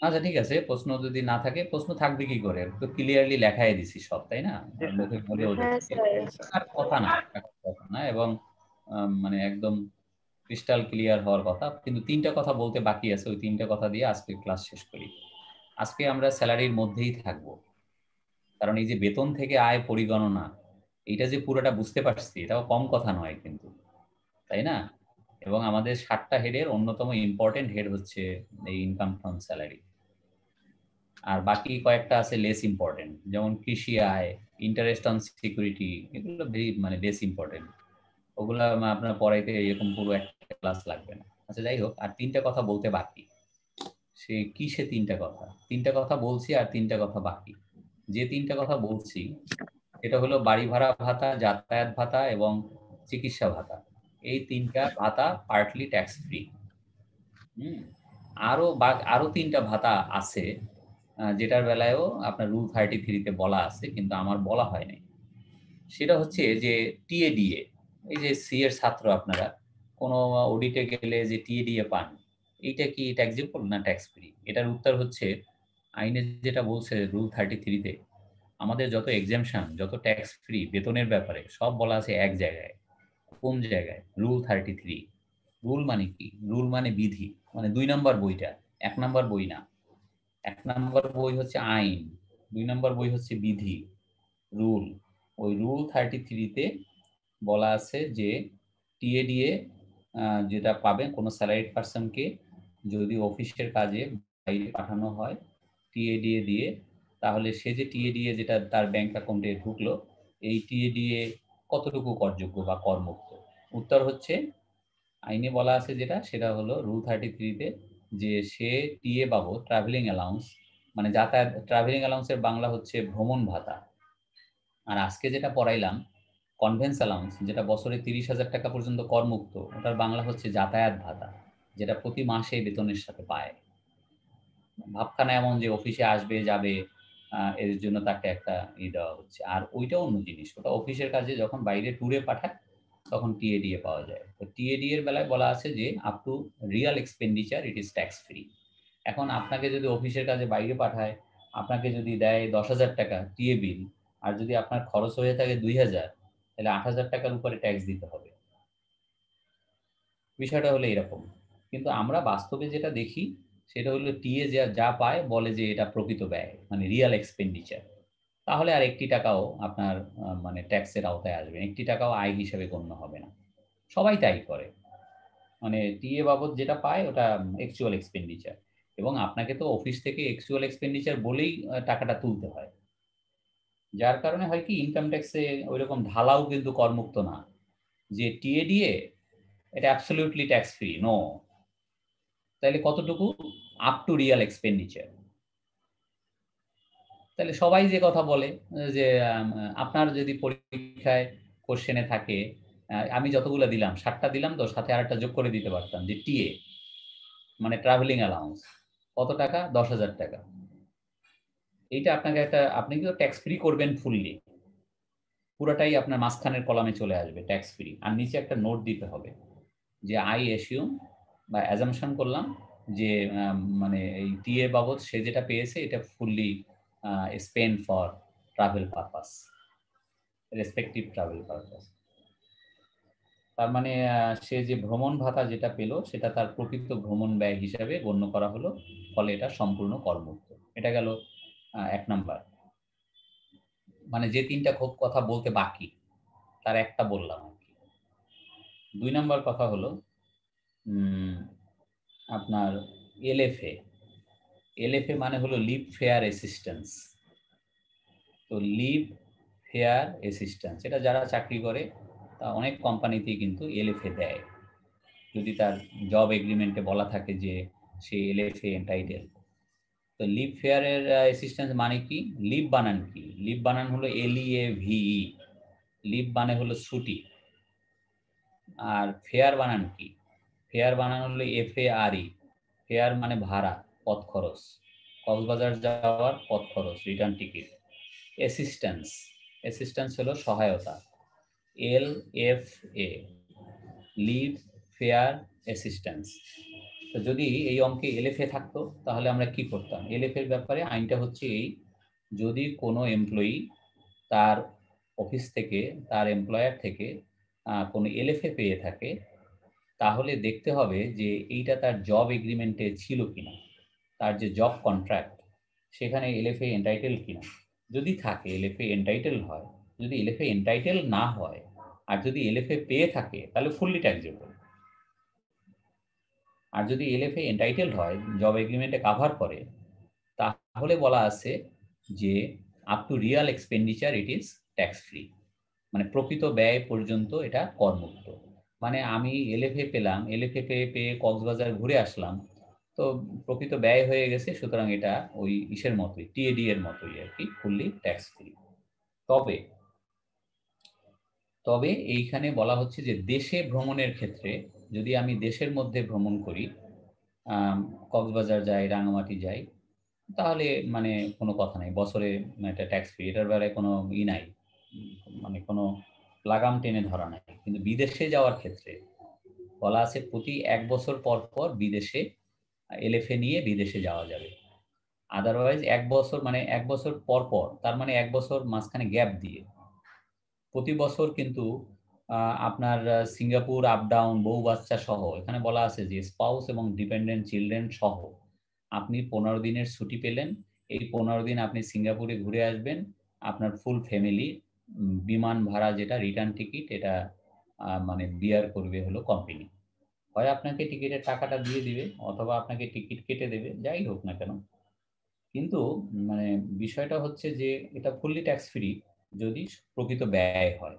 আচ্ছা ঠিক আছে, প্রশ্ন যদি না থাকে, প্রশ্ন থাকবে কি করে, তো ক্লিয়ারলি লেখাই দিছি সব, তাই না? মুখে বলেও হ্যাঁ যাচ্ছে, স্যার। আর কথা না, কথা না, এবং মানে একদম ক্রিস্টাল ক্লিয়ার হওয়ার কথা। কিন্তু তিনটা কথা বলতে বাকি আছে, ওই তিনটা কথা দিয়ে আজকে ক্লাস শেষ করি। আজকে আমরা স্যালারির মধ্যেই থাকবো, কারণ এই যে বেতন থেকে আয় পরিগণনা, এটা যে পুরোটা বুঝতে পারছি, এটাও কম কথা নয় কিন্তু, তাই না? এবং আমাদের 7টা হেডের অন্যতম ইম্পর্টেন্ট হেড হচ্ছে এই ইনকাম ফ্রম স্যালারি। আর বাকি কয়েকটা আছে লেস ইম্পর্টেন্ট, যেমন কৃষি আয়, ইন্টারেস্ট অন সিকিউরিটি, এগুলো ভেরি মানে লেস ইম্পর্টেন্ট। ওগুলা আপনার পড়াইতে এরকম পুরো একটা ক্লাস লাগবে না। আচ্ছা যাই হোক, আর তিনটা কথা বলতে বাকি। সে কিসে তিনটা কথা? তিনটা কথা বলছি আর তিনটা কথা বাকি। যে তিনটা কথা বলছি এটা হলো বাড়ি ভাড়া ভাতা, যাতায়াত ভাতা এবং চিকিৎসা ভাতা। এই তিনটা ভাতা পার্টলি ট্যাক্স ফ্রি। আরো তিনটা ভাতা আছে, যেটার বেলায়ও আপনার রুল 33-তে বলা আছে, কিন্তু আমার বলা হয় নাই। সেটা হচ্ছে যে টিএডিএ, এই যে সি এর ছাত্র আপনারা কোনো অডিটে গেলে যে টিএডিএ পান, এইটা কি ট্যাক্সেবল না ট্যাক্স ফ্রি? এটার উত্তর হচ্ছে আইনে যেটা বলছে রুল 33-তে, আমাদের যত এক্সামশন, যত ট্যাক্স ফ্রি বেতনের ব্যাপারে সব বলা আছে এক জায়গায়। কোন জায়গায়? রুল 33। রুল মানে কি? রুল মানে বিধি, মানে 2 নম্বর বইটা, 1 নম্বর বই না। 1 নম্বর বই হচ্ছে আইন, 2 নম্বর বই হচ্ছে বিধি, রুল। ওই রুল 33-তে বলা আছে যে টিএডিএ যেটা পাবেন কোনো স্যালারিড পার্সনকে যদি অফিসের কাজে বাইরে পাঠানো হয় টিএডিএ দিয়ে, তাহলে সে যে টিএডিএ যেটা তার ব্যাংক অ্যাকাউন্টে ঢুকলো, এই টিএডিএ কতটুকু করযোগ্য বা করমুক্ত? উত্তর হচ্ছে আইনে বলা আছে যেটা, সেটা হলো রুল 33-তে, যে সে টিএ বাবদ ট্রাভেলিং অ্যালাউন্স, মানে যাতায়াত, ট্রাভেলিং অ্যালাউন্সের বাংলা হচ্ছে ভ্রমণ ভাতা। আর আজকে যেটা পড়াইলাম কনভেন্স অ্যালাউন্স, যেটা বছরে 30,000 টাকা পর্যন্ত করমুক্ত, ওটার বাংলা হচ্ছে যাতায়াত ভাতা, যেটা প্রতি মাসে বেতনের সাথে পায়। ভাবখানা এমন যে অফিসে আসবে যাবে, এর জন্য তাকে একটা দেওয়া হচ্ছে। আর ওইটা অন্য জিনিস, ওটা অফিসের কাজে যখন বাইরে ট্যুরে পাঠায় তখন টিএডিএ পাওয়া যায়। তো টিএডি এর বেলায় বলা আছে যে up to real expenditure it is tax free. এখন আপনাকে যদি অফিসের কাজে বাইরে পাঠায়, আপনাকে যদি দেয় 10,000 টাকা টিএ বিল, আর যদি আপনার খরচ হয়ে থাকে 2,000, তাহলে 8,000 টাকার উপরে ট্যাক্স দিতে হবে। বিষয়টা হলো এরকম। কিন্তু আমরা বাস্তবে যেটা দেখি সেটা হলো টিএ যা পায় বলে যে এটা প্রকৃত ব্যয়, মানে রিয়াল এক্সপেন্ডিচার। তাহলে আর 1 টাকাও আপনার মানে ট্যাক্সের আওতায় আসবে, 1 টাকাও আয় হিসেবে গণ্য হবে না। সবাই তাই করে, মানে টিএ বাবদ যেটা পায় ওটা অ্যাকচুয়াল এক্সপেন্ডিচার, এবং আপনাকে তো অফিস থেকে অ্যাকচুয়াল এক্সপেন্ডিচার বলেই টাকাটা তুলতে হয়। যার কারণে হয় কি, ইনকাম ট্যাক্সে ওইরকম ঢালাও কিন্তু করমুক্ত না যে টিএডিএ এটা অ্যাবসলিউটলি ট্যাক্স ফ্রি, নো। তাহলে কতটুকু? Up to real expenditure. তাহলে সবাই যে কথা বলে যে আপনার যদি পরীক্ষায় কোশ্চেনে থাকে, আমি যতগুলো দিলাম 7টা দিলাম, তো সাথে আরেকটা যোগ করে দিতে পারতাম যে টিএ মানে ট্রাভেলিং অ্যালাউন্স কত টাকা? 10,000 টাকা। এইটা আপনাকে একটা, আপনি কিন্তু ট্যাক্স ফ্রি করবেন ফুললি, পুরোটাই আপনার মাঝখানের কলামে চলে আসবে ট্যাক্স ফ্রি, আর নিচে একটা নোট দিতে হবে যে আই অ্যাসিউম বা অ্যাজাম্পশন করলাম যে মানে এই টিএ বাবদ সে যেটা পেয়েছে এটা fully spend for travel purpose, respective travel purpose. তার মানে সে যে ভ্রমণ ভাতা যেটা পেল সেটা তার প্রকৃত ভ্রমণ ব্যয় হিসাবে গণ্য করা হলো, ফলে এটা সম্পূর্ণ করমুক্ত। এটা গেল 1 নাম্বার, মানে যে 3টা খুব কথা বলতে বাকি তার একটা বললাম আর কি। 2 নাম্বার কথা হলো আপনার এলএফএ। এলএফএ মানে হলো লিভ ফেয়ার অ্যাসিস্ট্যান্স। তো লিভ ফেয়ার অ্যাসিস্ট্যান্স এটা যারা চাকরি করে তা অনেক কোম্পানিতেই কিন্তু এলএফএ দেয়, যদি তার জব এগ্রিমেন্টে বলা থাকে যে সে এলএফএ এন্টাইটেল। তো লিভ ফেয়ারের অ্যাসিস্ট্যান্স মানে কি? লিভ বানান কি? লিভ বানান হলো LEAVE, লিভ মানে হলো ছুটি। আর ফেয়ার বানান কি? ফেয়ার বানান হলো FARE, ফেয়ার মানে ভাড়া, পথ খরচ, কক্সবাজার যাওয়ার পথ খরচ, রিটার্ন টিকিট। অ্যাসিস্ট্যান্স, অ্যাসিস্ট্যান্স হলো সহায়তা, LFA, লিভ ফেয়ার অ্যাসিস্ট্যান্স। তো যদি এই অঙ্কে এলএফএ থাকতো তাহলে আমরা কি করতাম? এলএফ এর ব্যাপারে আইনটা হচ্ছে এই, যদি কোনো এমপ্লয়ি তার অফিস থেকে, তার এমপ্লয়ার থেকে কোনো এলএফএ পেয়ে থাকে, তাহলে দেখতে হবে যে এইটা তার জব এগ্রিমেন্টে ছিল কিনা, তার যে জব কন্ট্রাক্ট সেখানে এলএফএ এন্টাইটেল কিনা। যদি থাকে এলএফএ এন্টাইটেল হয়, যদি এলএফএ এন্টাইটেল না হয় আর যদি এলএফএ পেয়ে থাকে তাহলে ফুললি ট্যাক্সেবল। আর যদি এলএফএ এন্টাইটেল হয়, জব এগ্রিমেন্টে কাভার করে, তাহলে বলা আছে যে up to real expenditure it is tax free, মানে প্রকৃত ব্যয় পর্যন্ত এটা করমুক্ত। মানে আমি এলএফএ পেলাম, এলএফএ পেয়ে কক্সবাজার ঘুরে আসলাম, তো প্রকৃত ব্যয় হয়ে গেছে, সুতরাং এটা ওই ইসের মতোই, টিএডি এর মতোই আর কি, ফুললি ট্যাক্স ফ্রি। তবে এইখানে বলা হচ্ছে যে দেশে ভ্রমণের ক্ষেত্রে, যদি আমি দেশের মধ্যে ভ্রমণ করি, কক্সবাজার যাই, রাঙামাটি যাই, তাহলে মানে কোনো কথা নাই, বছরে একটা ট্যাক্স ফ্রি, এটার বেলায় কোনো নাই, মানে কোনো লাগাম টেনে ধরা নাই। কিন্তু বিদেশে যাওয়ার ক্ষেত্রে বলা আছে প্রতি 1 বছর পর পর বিদেশে এলএফএ নিয়ে বিদেশে যাওয়া যাবে। আদারওয়াইজ 1 বছর মানে 1 বছর পর পর, তার মানে 1 বছর মাঝখানে গ্যাপ দিয়ে প্রতি বছর কিন্তু আপনার সিঙ্গাপুর আপ ডাউন, বউ বাচ্চা সহ, এখানে বলা আছে যে স্পাউস এবং ডিপেন্ডেন্ট চিলড্রেন সহ আপনি 15 দিনের ছুটি পেলেন, এই 15 দিন আপনি সিঙ্গাপুরে ঘুরে আসবেন, আপনার ফুল ফ্যামিলি বিমান ভাড়া যেটা রিটার্ন টিকিট, এটা মানে বিয়ার করবে হলো কোম্পানি। হয় আপনাকে টিকিটের টাকাটা দিয়ে দিবে অথবা আপনাকে টিকিট কেটে দেবে, যাই হোক না কেন। কিন্তু মানে বিষয়টা হচ্ছে যে এটা ফুললি ট্যাক্স ফ্রি যদি প্রকৃত ব্যয় হয়।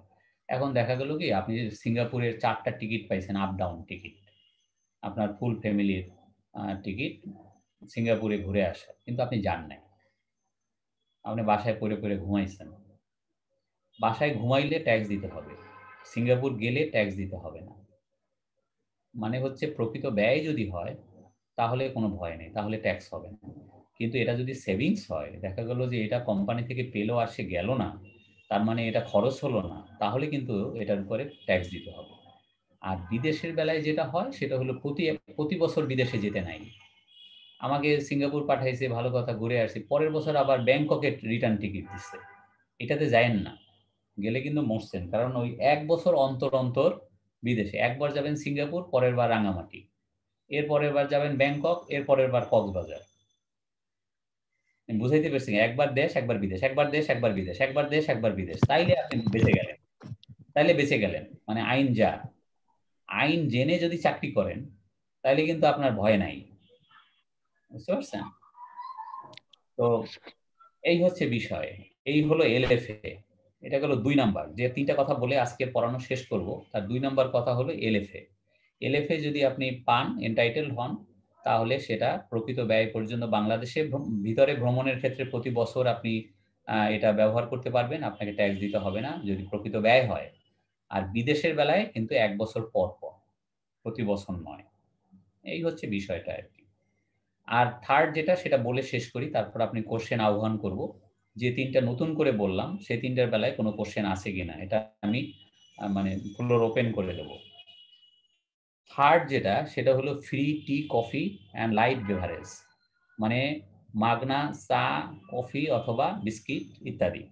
এখন দেখা গেল কি আপনি সিঙ্গাপুরের 4টা টিকিট পাইছেন, আপ ডাউন টিকিট, আপনার ফুল ফ্যামিলির টিকিট সিঙ্গাপুরে ঘুরে আসা, কিন্তু আপনি যান নাই, আপনি বাসায় পড়ে পড়ে ঘুমাইছেন। বাসায় ঘুমাইলে ট্যাক্স দিতে হবে, সিঙ্গাপুর গেলে ট্যাক্স দিতে হবে না। মানে হচ্ছে প্রকৃত ব্যয় যদি হয় তাহলে কোনো ভয় নেই, তাহলে ট্যাক্স হবে না। কিন্তু এটা যদি সেভিংস হয়, দেখা গেল যে এটা কোম্পানি থেকে পেলো আর সে গেল না, তার মানে এটা খরচ হলো না, তাহলে কিন্তু এটার উপরে ট্যাক্স দিতে হবে। আর বিদেশের বেলায় যেটা হয় সেটা হলো প্রতি বছর বিদেশে যেতে নাই। আমাকে সিঙ্গাপুর পাঠাইছে, ভালো কথা, ঘুরে আসছি, পরের বছর আবার ব্যাংককের রিটার্ন টিকিট দিচ্ছে, এটাতে যায়েন না, গেলে কিন্তু মরছেন। কারণ ওই 1 বছর অন্তর অন্তর বিদেশে, একবার যাবেন সিঙ্গাপুর, পরের বার রাঙামাটি, এর পরের বার যাবেন ব্যাংকক, এর পরের বার কক্সবাজার। বুঝাইতে পারছি? একবার দেশ একবার বিদেশ, একবার দেশ একবার বিদেশ, একবার দেশ একবার বিদেশ, তাইলে আপনি বেঁচে গেলেন। মানে আইন যা, আইন জেনে যদি চাকরি করেন তাইলে কিন্তু আপনার ভয় নাই, বুঝতে পারছেন? তো এই হচ্ছে বিষয়, এই হলো এলএফএ। এটা গেল 2 নাম্বার, যে 3টা কথা বলে আজকে পড়ানো শেষ করব, তার 2 নাম্বার কথা হলো এলএফএ। এলএফএ যদি আপনি পান, এন্টাইটেল হন, তাহলে সেটা প্রকৃত ব্যয় পর্যন্ত বাংলাদেশে ভিতরে ভ্রমণের ক্ষেত্রে প্রতি বছর আপনি এটা ব্যবহার করতে পারবেন, আপনাকে ট্যাক্স দিতে হবে না যদি প্রকৃত ব্যয় হয়। আর বিদেশের বেলায় কিন্তু 1 বছর পর পর, প্রতি বছর নয়। এই হচ্ছে বিষয়টা আর কি। আর থার্ড যেটা, সেটা বলে শেষ করি, তারপর আপনি কোশ্চেন আহ্বান করব। যে 3টা নতুন করে বললাম সেই 3টার বেলায় কোনো কোশ্চেন আছে কিনা এটা আমি মানে ফ্লোর ওপেন করে দেব। থার্ড যেটা, সেটা হলো free T, coffee and light beverage, মানে মাগনা চা, কফি অথবা বিস্কিট ইত্যাদি।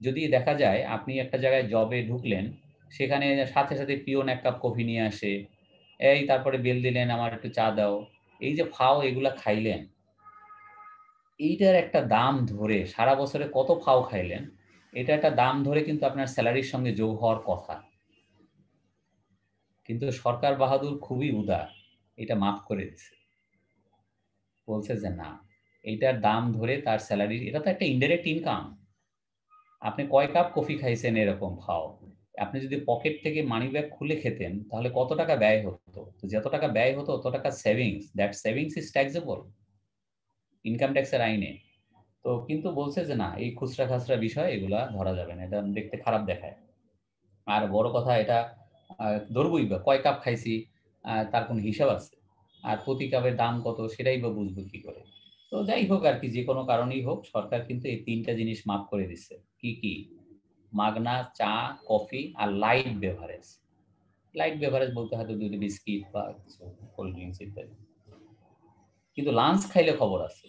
যদি দেখা যায় আপনি একটা জায়গায় জবে ঢুকলেন, সেখানে সাথে সাথে পিওন 1 কাপ কফি নিয়ে আসে, এই তারপরে বেল দিলেন, আমার একটু চা দাও, এই যে ফাও এগুলা খাইলেন, এইটার একটা দাম ধরে সারা বছরে কত ফাও খাইলেন, এটা একটা দাম ধরে কিন্তু আপনার স্যালারির সঙ্গে যোগ হওয়ার কথা। কিন্তু সরকার বাহাদুর খুবই উদার, এটা মাফ করে দিচ্ছে, বলছে যে না, এইটার দাম ধরে তার স্যালারি, এটা তো একটা ইনডাইরেক্ট ইনকাম। আপনি কয় কাপ কফি খাইছেন এরকম খাও, আপনি যদি পকেট থেকে মানি ব্যাগ খুলে খেতেন তাহলে কত টাকা ব্যয় হতো, তো যত টাকা ব্যয় হতো তত টাকা savings, that savings is taxable income ট্যাক্সের আইনে। তো কিন্তু বলছে যে না, এই খুচরা খাচরা বিষয় এগুলা ধরা যাবে না, এটা দেখতে খারাপ দেখায়। আর বড় কথা, এটা ধরবই বা কয় কাপ খাইছি, তার কোনো হিসাব আছে? আর প্রতি কাপের দাম কত সেটাই বা বুঝবো কি করে? তো যাই হোক আর কি, যে কোনো কারণেই হোক, সরকার কিন্তু এই 3টা জিনিস মাফ করে দিচ্ছে। কি কি? মাগনা চা, কফি আর লাইট বেভারেজ। লাইট বেভারেজ বলতে হয়তো দুধ, বিস্কিট বা কিছু কোল্ড ড্রিঙ্কস ইত্যাদি। কিন্তু লাঞ্চ খাইলে খবর আছে,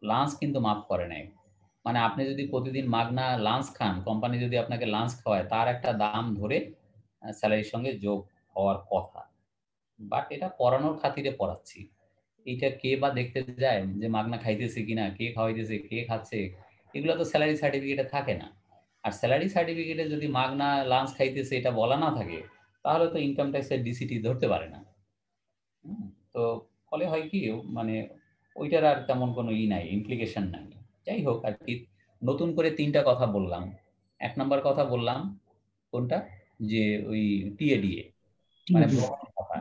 লাঞ্চ কিন্তু মাফ করে নাই। মানে আপনি যদি প্রতিদিন মাগনা লাঞ্চ খান, কোম্পানি যদি আপনাকে লাঞ্চ খাওয়ায়, তার একটা দাম ধরে স্যালারির সঙ্গে যোগ হওয়ার কথা। বাট এটা পড়ানোর খাতিরে পড়াচ্ছি। এইটা কে বা দেখতে যায় যে মাগনা খাইতেছে কিনা, কে খাওয়াইতেছে, কে খাচ্ছে, এগুলো তো স্যালারি সার্টিফিকেটে থাকে না। আর স্যালারি সার্টিফিকেটে যদি মাগনা লাঞ্চ খাইতেছে এটা বলা না থাকে, তাহলে তো ইনকাম ট্যাক্সের ডিসিটি ধরতে পারে না। তো ফলে হয় কি, মানে ওইটার আর তেমন কোনো নাই, ইমপ্লিকেশন নাই। যাই হোক আর কি, নতুন করে 3টা কথা বললাম। 1 নম্বর কথা বললাম কোনটা, যে ওই টিএডিএ মানে ভ্রমণ ভাতা।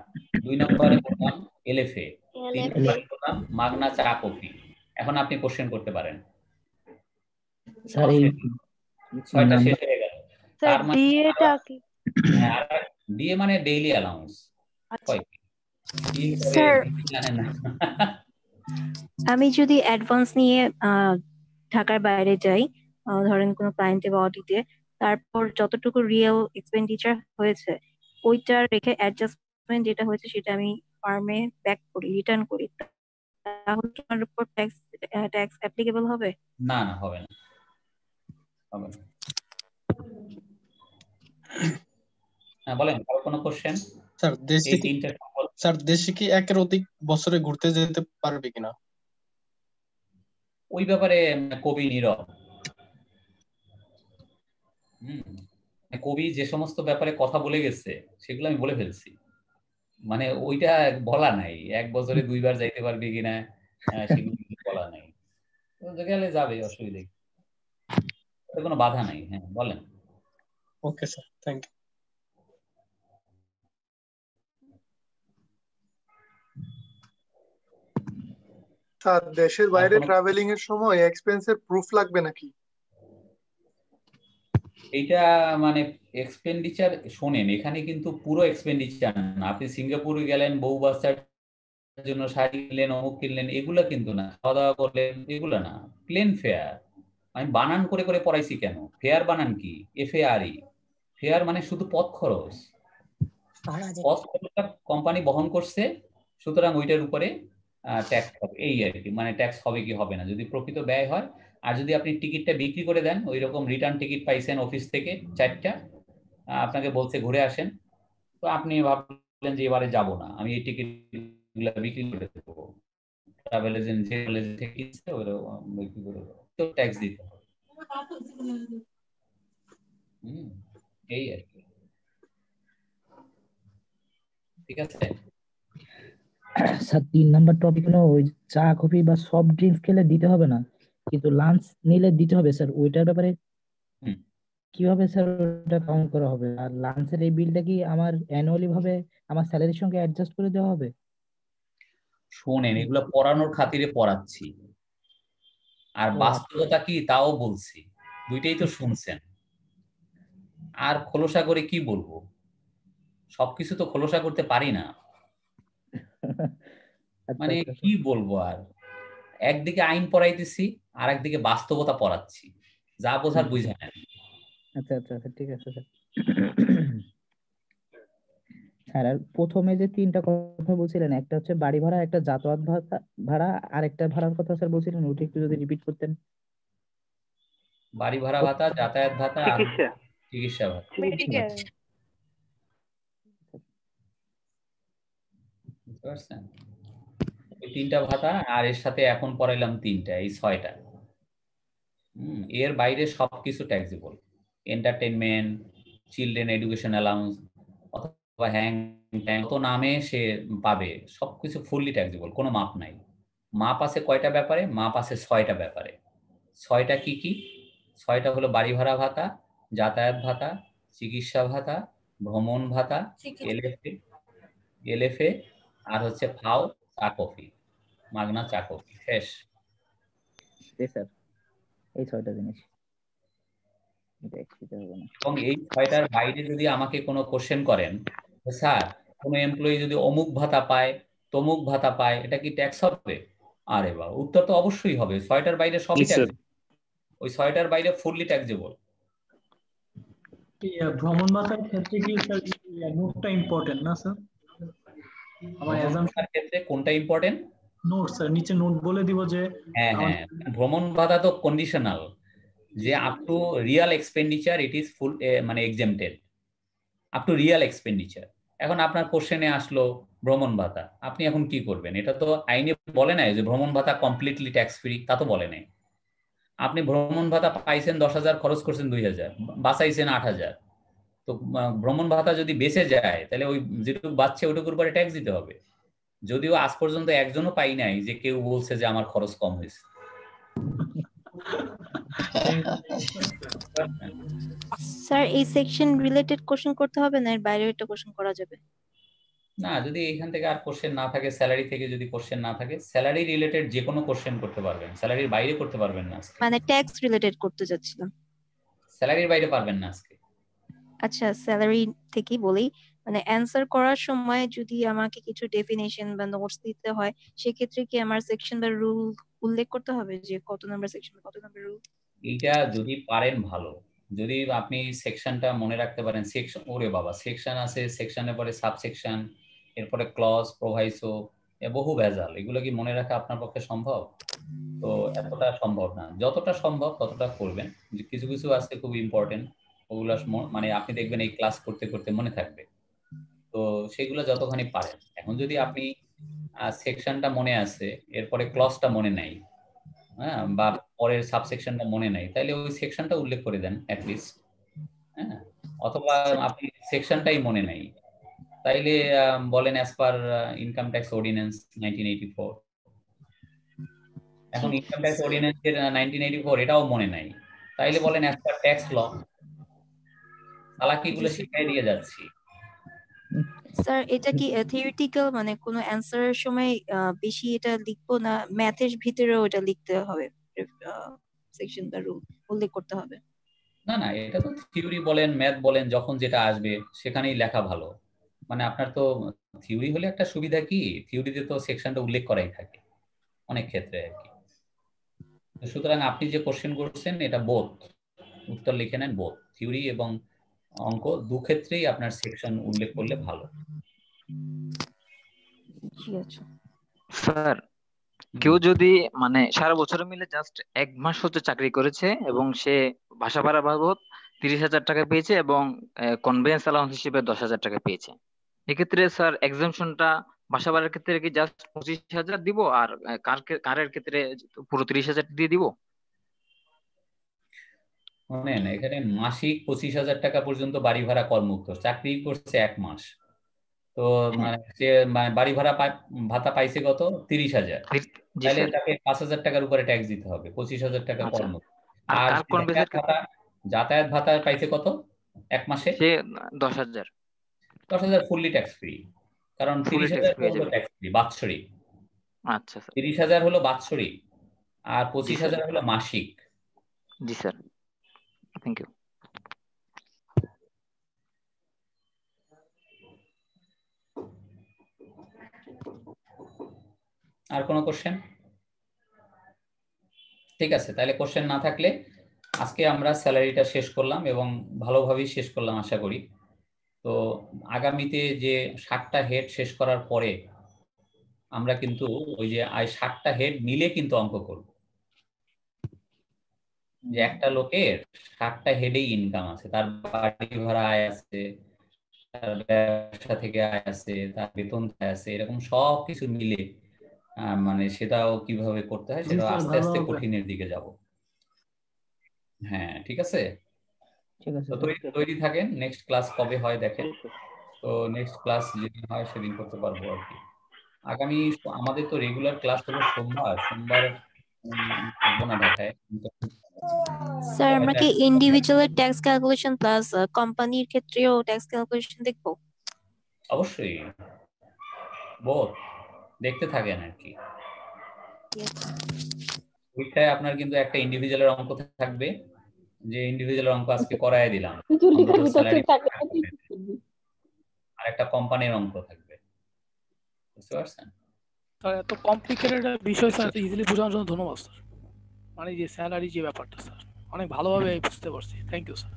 2 নম্বরে বললাম এলএফএ। 3 নম্বরে বললাম মাগনা চা কফি। এখন আপনি কোশ্চেন করতে পারেন। স্যার এই 6টা শেষ হয়ে গেল। স্যার তার মানে ডিএটা কি? ডিএ মানে ডেইলি অ্যালাউন্স। কয় স্যার জানেন না? আমি যদি অ্যাডভান্স নিয়ে ঢাকার বাইরে যাই, ধরেন কোনো ক্লায়েন্টে বা অডিটে, তারপর যতটুকু রিয়েল এক্সপেন্ডিচার হয়েছে ওইটার রেখে অ্যাডজাস্টমেন্ট যেটা হয়েছে সেটা আমি ফার্মে ব্যাক করি, রিটার্ন করি, তাহলে কি আমার উপর ট্যাক্স অ্যাপ্লিকেবল হবে? না না, হবে না, হবে না। হ্যাঁ বলেন, আর কোনো কোশ্চেন? স্যার দেশে এই কি 3টা স্যার দেশে কি একের অধিক বছরে ঘুরতে যেতে পারবে কিনা? ওই ব্যাপারে কবি নীরব। কবি যে সমস্ত ব্যাপারে কথা বলে গেছে সেগুলো আমি বলে ফেলছি, মানে ওইটা বলা নাই 1 বছরে 2 বার যাইতে পারবে কিনা, সেগুলো বলা নাই। গেলে যাবে, অসুবিধা কোনো বাধা নাই। হ্যাঁ বলেন। Okay sir, thank you. Sir দেশের বাইরে ট্রাভেলিং এর সময় এক্সপেন্সের প্রুফ লাগবে নাকি? এইটা মানে এক্সপেন্ডিচার, শোনেন এখানে কিন্তু পুরো এক্সপেন্ডিচার না। আপনি সিঙ্গাপুরে গেলেন, বউ বাচ্চার জন্য শাড়ি কিনলেন, অমুক কিনলেন, এগুলা কিন্তু না। খাওয়া দাওয়া করলেন, এগুলা না। Plane fare. আমি বানান করে করে পড়াইছি কেন? ফেয়ার বানান কি? FARE। ফেয়ার মানে শুধু পথ খরচ। পথ খরচটা কোম্পানি বহন করছে, সুতরাং ওইটার উপরে ট্যাক্স হবে, এই আর কি। মানে ট্যাক্স হবে কি হবে না যদি প্রকৃত ব্যয় হয়। আর যদি আপনি টিকিটটা বিক্রি করে দেন, ওই রকম রিটার্ন টিকিট পাইছেন অফিস থেকে 4টা, আপনাকে বলছে ঘুরে আসেন, তো আপনি ভাবলেন যে এবারে যাব না, আমি এই টিকিটগুলো বিক্রি করে দেবো, ট্রাভেল এজেন্ট যে থেকে কিনছে ওরা বিক্রি করে দেবো, তো ট্যাক্স দিতে হবে। এই আর কি, ঠিক আছে। স্যার 3 নাম্বার টপিক হলো ওই চা কফি বা সফট ড্রিঙ্কস খেলে দিতে হবে না, কিন্তু লাঞ্চ নিলে দিতে হবে স্যার। ওইটার ব্যাপারে কিভাবে স্যার ওটা কাউন্ট করা হবে? আর লাঞ্চের এই বিলটা কি আমার অ্যানুয়ালি ভাবে আমার স্যালারির সঙ্গে অ্যাডজাস্ট করে দেওয়া হবে? শোনেন, এগুলো পড়ানোর খাতিরে পড়াচ্ছি, আর বাস্তবতা কি তাও বলছি। দুইটাই তো শুনছেন। আর খোলসা করে কি বলবো? সবকিছু তো খোলসা করতে পারি না, মানে কি বলবো আর। একদিকে আইন পড়াইতেছি, আর একদিকে বাস্তবতা পড়াচ্ছি, যা বোঝার বুঝে নেন। আচ্ছা আচ্ছা আচ্ছা, ঠিক আছে স্যার। স্যার আর প্রথমে যে 3টা কথা বলছিলেন, একটা হচ্ছে বাড়ি ভাড়া, একটা যাতায়াত ভাড়া, আর একটা ভাড়ার কথা স্যার বলছিলেন, ওটা একটু যদি রিপিট করতেন। বাড়ি ভাড়া ভাতা, যাতায়াত ভাতা, আর চিকিৎসা ভাতা। বুঝতে পারছেন? এই 3টা ভাতা, আর এর সাথে এখন পড়াইলাম 3টা, এই 6টা। এর বাইরে সবকিছু taxable. Entertainment, children education allowance অথবা হ্যাং ট্যাং, তো নামে সে পাবে, সবকিছু ফুললি ট্যাক্সেবল, কোনো মাপ নাই। মাপ আছে কয়টা ব্যাপারে? মাপ আছে 6টা ব্যাপারে। 6টা কি কি? 6টা হলো বাড়ি ভাড়া ভাতা, যাতায়াত ভাতা, চিকিৎসা ভাতা, ভ্রমণ ভাতা, এলএফএ, আর হচ্ছে ফাও, চা কফি, মাগনা চা কফি। শেষ। স্যার এই 6টা জিনিস, এবং এই 6টার বাইরে যদি আমাকে কোনো কোশ্চেন করেন, স্যার কোনো এমপ্লয়ি যদি অমুক ভাতা পায়, তমুক ভাতা পায়, এটা কি ট্যাক্স হবে? আরে বাবা, উত্তর তো অবশ্যই হবে। 6টার বাইরে সবই ট্যাক্স, ওই 6টার বাইরে ফুললি ট্যাক্সেবল। ভ্রমণ ভাতার ক্ষেত্রে কি স্যার নোটটা ইম্পর্টেন্ট না স্যার? আমার ক্ষেত্রে কোনটা ইম্পর্টেন্ট? নোট স্যার নিচে নোট বলে দিব যে হ্যাঁ হ্যাঁ, ভ্রমণ ভাতা তো কন্ডিশনাল, যে up to real expenditure it is full মানে exempted up to real expenditure. এখন আপনার কোশ্চেনে আসলো ভ্রমণ ভাতা, আপনি এখন কি করবেন? এটা তো আইনে বলে নাই যে ভ্রমণ ভাতা কমপ্লিটলি ট্যাক্স ফ্রি, তা তো বলে নাই। আপনি ভ্রমণ ভাতা পাইছেন 10,000, খরচ করছেন 2,000, বাঁচাইছেন 8,000, তো ভ্রমণ ভাতা যদি বেঁচে যায় তাহলে ওই যেটুকু বাঁচছে ওইটুকুর উপরে ট্যাক্স দিতে হবে। যদিও আজ পর্যন্ত একজনও পাই নাই যে কেউ বলছে যে আমার খরচ কম হয়েছে। স্যার এই সেকশন রিলেটেড কোশ্চেন করতে হবে না, এর বাইরে একটা কোশ্চেন করা যাবে? না, যদি এখান থেকে আর কোশ্চেন না থাকে, স্যালারি থেকে যদি কোশ্চেন না থাকে, স্যালারি রিলেটেড যে কোনো কোশ্চেন করতে পারবেন, স্যালারির বাইরে করতে পারবেন না আজকে। মানে ট্যাক্স রিলেটেড করতে যাচ্ছিলাম। স্যালারির বাইরে পারবেন না আজকে। আচ্ছা, স্যালারি থেকেই বলি, মানে অ্যানসার করার সময় যদি আমাকে কিছু ডেফিনেশন বা নোটস দিতে হয়, সেক্ষেত্রে কি আমার সেকশন বা রুল উল্লেখ করতে হবে যে কত নাম্বার সেকশন কত নাম্বার রুল? এইটা যদি পারেন ভালো, যদি আপনি সেকশনটা মনে রাখতে পারেন। সেকশন, ওরে বাবা, সেকশন আছে, সেকশনের পরে সাবসেকশন, এরপরে ক্লজ, প্রোভাইসো, বহু ভেজাল, এগুলো কি মনে রাখা আপনার পক্ষে সম্ভব? তো এতটা সম্ভব না, যতটা সম্ভব ততটা করবেন। কিছু কিছু আছে খুব ইম্পর্টেন্ট, ওগুলো মানে আপনি দেখবেন এই ক্লাস করতে করতে মনে থাকবে, তো সেগুলো যতখানি পারেন। এখন যদি আপনি সেকশনটা মনে আছে, এরপরে ক্লজটা মনে নাই, হ্যাঁ, বা পরের সাবসেকশনটা মনে নাই, তাহলে ওই সেকশনটা উল্লেখ করে দেন অ্যাটলিস্ট, হ্যাঁ। অথবা আপনি সেকশনটাই মনে নাই, তাইলে বলেন as per income tax ordinance 1984। এখন ইনকাম ট্যাক্স অর্ডিন্যান্স এর 1984 এটাও মনে নাই, তাইলে বলেন অ্যাজ পার ট্যাক্স ল। চালাকিগুলো শিখাই দিয়ে যাচ্ছি। স্যার এটা কি থিওরিটিক্যাল, মানে কোনো অ্যানসারের সময় বেশি এটা লিখবো না ম্যাথের ভিতরেও এটা লিখতে হবে, সেকশন বা রুল উল্লেখ করতে হবে? না না, এটা তো থিওরি বলেন ম্যাথ বলেন, যখন যেটা আসবে সেখানেই লেখা ভালো। মানে আপনার তো থিওরি হলে একটা সুবিধা কি, থিওরিতে তো সেকশনটা উল্লেখ করাই থাকে অনেক ক্ষেত্রে আর কি। সুতরাং আপনি যে কোশ্চেন করছেন এটা বোথ, উত্তর লিখে নেন বোথ, থিওরি এবং অঙ্ক দু ক্ষেত্রেই আপনার সেকশন উল্লেখ করলে ভালো। ঠিক আছে স্যার, কেউ যদি মানে সারা বছর মিলে জাস্ট 1 মাস হচ্ছে চাকরি করেছে এবং সে ভাষা ভাড়া বাবদ 30,000 টাকা পেয়েছে এবং কনভেন্স অ্যালাউন্স হিসেবে 10,000 টাকা পেয়েছে, এক্ষেত্রে স্যার এক্সামশনটা বাসা ভাড়ার ক্ষেত্রে কি জাস্ট 25,000 দিব আর কারের ক্ষেত্রে পুরো 30,000 দিয়ে দিব? মানে এখানে মাসিক 25,000 টাকা পর্যন্ত বাড়ি ভাড়া করমুক্ত, চাকরি করছে 1 মাস, তো মানে সে বাড়ি ভাড়া ভাতা পাইছে কত 30,000, তাহলে তাকে 5,000 টাকার উপরে ট্যাক্স দিতে হবে, 25,000 টাকা করমুক্ত। আর যাতায়াত ভাতা পাইছে কত 1 মাসে? 10,000। 10,000 ফুললি ট্যাক্স ফ্রি, কারণ 30,000 হলো ট্যাক্স ফ্রি বাৎসরিক। আচ্ছা স্যার, 30,000 হলো বাৎসরিক আর 25,000 হলো মাসিক। জি স্যার, থ্যাংক ইউ। আর কোনো কোশ্চেন? ঠিক আছে, তাহলে কোশ্চেন না থাকলে আজকে আমরা স্যালারিটা শেষ করলাম এবং ভালোভাবেই শেষ করলাম আশা করি। তো আগামীতে যে 60টা হেড শেষ করার পরে আমরা কিন্তু ওই যে 60টা হেড মিলে কিন্তু অঙ্ক করব, যে একটা লোকের 60টা হেডেই ইনকাম আছে, তার বাড়ি ভাড়া আয় আছে, তার ব্যবসা থেকে আয় আছে, তার বেতন আছে, এরকম সব কিছু মিলে মানে সেটাও কিভাবে করতে হয় সেটা আস্তে আস্তে কঠিনের দিকে যাব। হ্যাঁ ঠিক আছে, তো তৈরি থাকেন। নেক্সট ক্লাস কবে হয় দেখেন, তো নেক্সট ক্লাস যেদিন হয় সেদিন করতে পারবো আর কি। আগামী আমাদের তো রেগুলার ক্লাস হলো সোমবার থাকবো না ঢাকায়। স্যার আমরা কি ইন্ডিভিজুয়াল ট্যাক্স ক্যালকুলেশন প্লাস কোম্পানির ক্ষেত্রেও ট্যাক্স ক্যালকুলেশন দেখবো? অবশ্যই, বোথ দেখতে থাকেন আর কি। ওইটায় আপনার কিন্তু একটা ইন্ডিভিজুয়ালের অঙ্ক থাকবে, যে ইন্ডিভিজুয়াল অঙ্ক আজকে করায় দিলাম, আর একটা কোম্পানির অঙ্ক থাকবে, বুঝতে পারছেন? স্যার এত কমপ্লিকেটেড বিষয় স্যার ইজিলি বোঝানোর জন্য ধন্যবাদ স্যার। মানে যে স্যালারি যে ব্যাপারটা স্যার অনেক ভালোভাবে বুঝতে পারছি, থ্যাংক ইউ স্যার।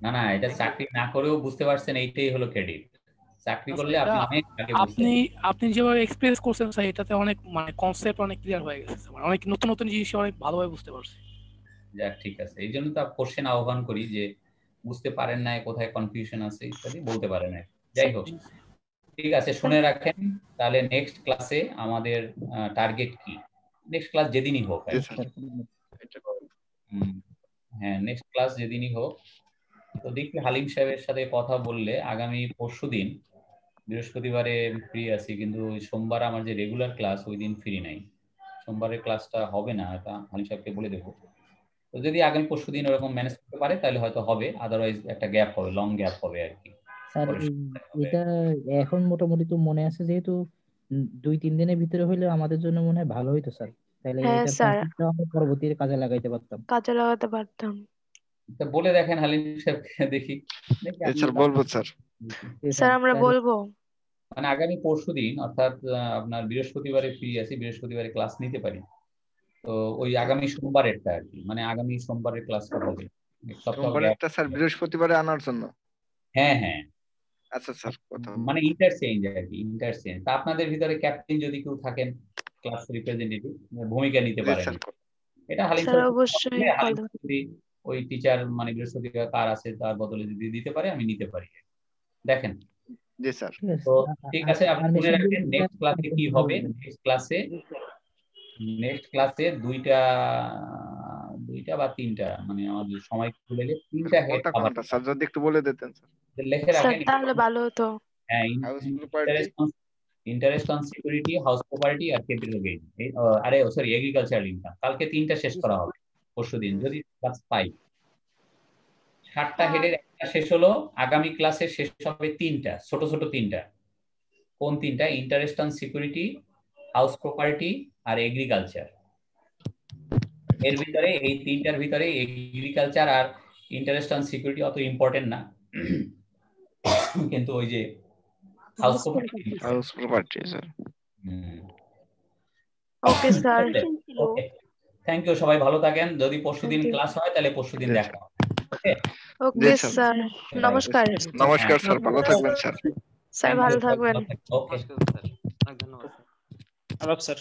না না, এটা চাকরি না করেও বুঝতে পারছেন, এইটাই হলো ক্রেডিট। চাকরি না করলে স্যার, আপনি এটা অনেক আগে বুঝতে আপনি আপনি যেভাবে এক্সপ্রেস করছেন স্যার, এটাতে অনেক মানে কনসেপ্ট অনেক ক্লিয়ার হয়ে গেছে স্যার। মানে অনেক নতুন নতুন জিনিস অনেক ভালোভাবে বুঝতে পারছি। যাক ঠিক আছে, এই জন্য তো কোশ্চেন আহ্বান করি যে বুঝতে পারেন না, কোথায় কনফিউশন আছে ইত্যাদি বলতে পারেন। যাই হোক, ঠিক আছে, শুনে রাখেন তাহলে নেক্সট ক্লাসে আমাদের টার্গেট কি, নেক্সট ক্লাস যেদিনই হোক আর কি। হ্যাঁ, নেক্সট ক্লাস যেদিনই হোক। তো দেখি হালিম সাহেবের সাথে কথা বললে আগামী পরশুদিন বৃহস্পতিবারে ফ্রি আছি, কিন্তু ওই সোমবার আমার যে রেগুলার ক্লাস ওই দিন ফ্রি নাই, সোমবারের ক্লাসটা হবে না, এটা হালিম সাহেবকে বলে দেবো। তো যদি আগামী পরশুদিন ওরকম ম্যানেজ করতে পারে তাহলে হয়তো হবে, আদারওয়াইজ একটা গ্যাপ হবে, লং গ্যাপ হবে আর কি। স্যার এটা এখন মোটামুটি তো মনে আছে, যেহেতু 2-3 দিনের ভিতরে হইলে আমাদের জন্য মনে হয় ভালো হইতো স্যার, তাহলে হ্যাঁ এটার স্যার, কনসেপ্টটা আমরা পরবর্তীতে কাজে লাগাইতে পারতাম। কাজে লাগাতে পারতাম। তো বলে দেখেন হালিম সাহেবকে, দেখি স্যার বলবো স্যার। স্যার আমরা বলবো, মানে আগামী পরশুদিন অর্থাৎ আপনার বৃহস্পতিবারে ফ্রি আছি, বৃহস্পতিবারে ক্লাস নিতে পারি। তো ওই আগামী সোমবারেরটা আর কি, মানে আগামী সোমবারের ক্লাসটা হবে। সোমবারেরটা স্যার বৃহস্পতিবারে আনার জন্য? হ্যাঁ হ্যাঁ, আচ্ছা স্যার, কথা মানে ইন্টারচেঞ্জ আর কি, ইন্টারচেঞ্জ। তা আপনাদের ভিতরে ক্যাপ্টেন যদি কেউ থাকেন, ক্লাস রিপ্রেজেন্টেটিভ ভূমিকা নিতে পারেন, এটা হালিম স্যার স্যার অবশ্যই যদি ওই টিচার মানে বৃহস্পতিবার কার আছে তার বদলে যদি দিতে পারে আমি নিতে পারি। দেখেন জি স্যার। তো ঠিক আছে, আপনি শুনে রাখেন নেক্সট ক্লাসে কি হবে। নেক্সট ক্লাসে দুইটা বা তিনটা, মানে আমাদের সময় খুলে তিনটা হেড আবার স্যার যদি একটু বলে দিতেন স্যার। লিখে রাখেন তাহলে ভালো হতো। হ্যাঁ, interest on security, house property আর ক্যাপিটাল গেইন, আরে সরি এগ্রিকালচারাল ইনকাম। কালকে তিনটা শেষ করা হবে, পরশুদিন যদি ক্লাস পাই। 7টা হেডের একটা শেষ হলো, আগামী ক্লাসে শেষ হবে তিনটা, ছোট ছোট তিনটা। কোন তিনটা? Interest on security, house property আর এগ্রিকালচার। এর ভিতরে এই তিনটার ভিতরে এগ্রিকালচার আর ইন্টারেস্ট অন সিকিউরিটি অত ইম্পর্টেন্ট না, কিন্তু ওই যে house property sir. Okay sir, okay, thank you, সবাই ভালো থাকেন। যদি পরশুদিন ক্লাস হয় তাহলে পরশুদিন দেখা হবে। ওকে ওকে স্যার, নমস্কার। নমস্কার স্যার, ভালো থাকবেন স্যার। স্যার ভালো থাকবেন। ওকে, ধন্যবাদ স্যার।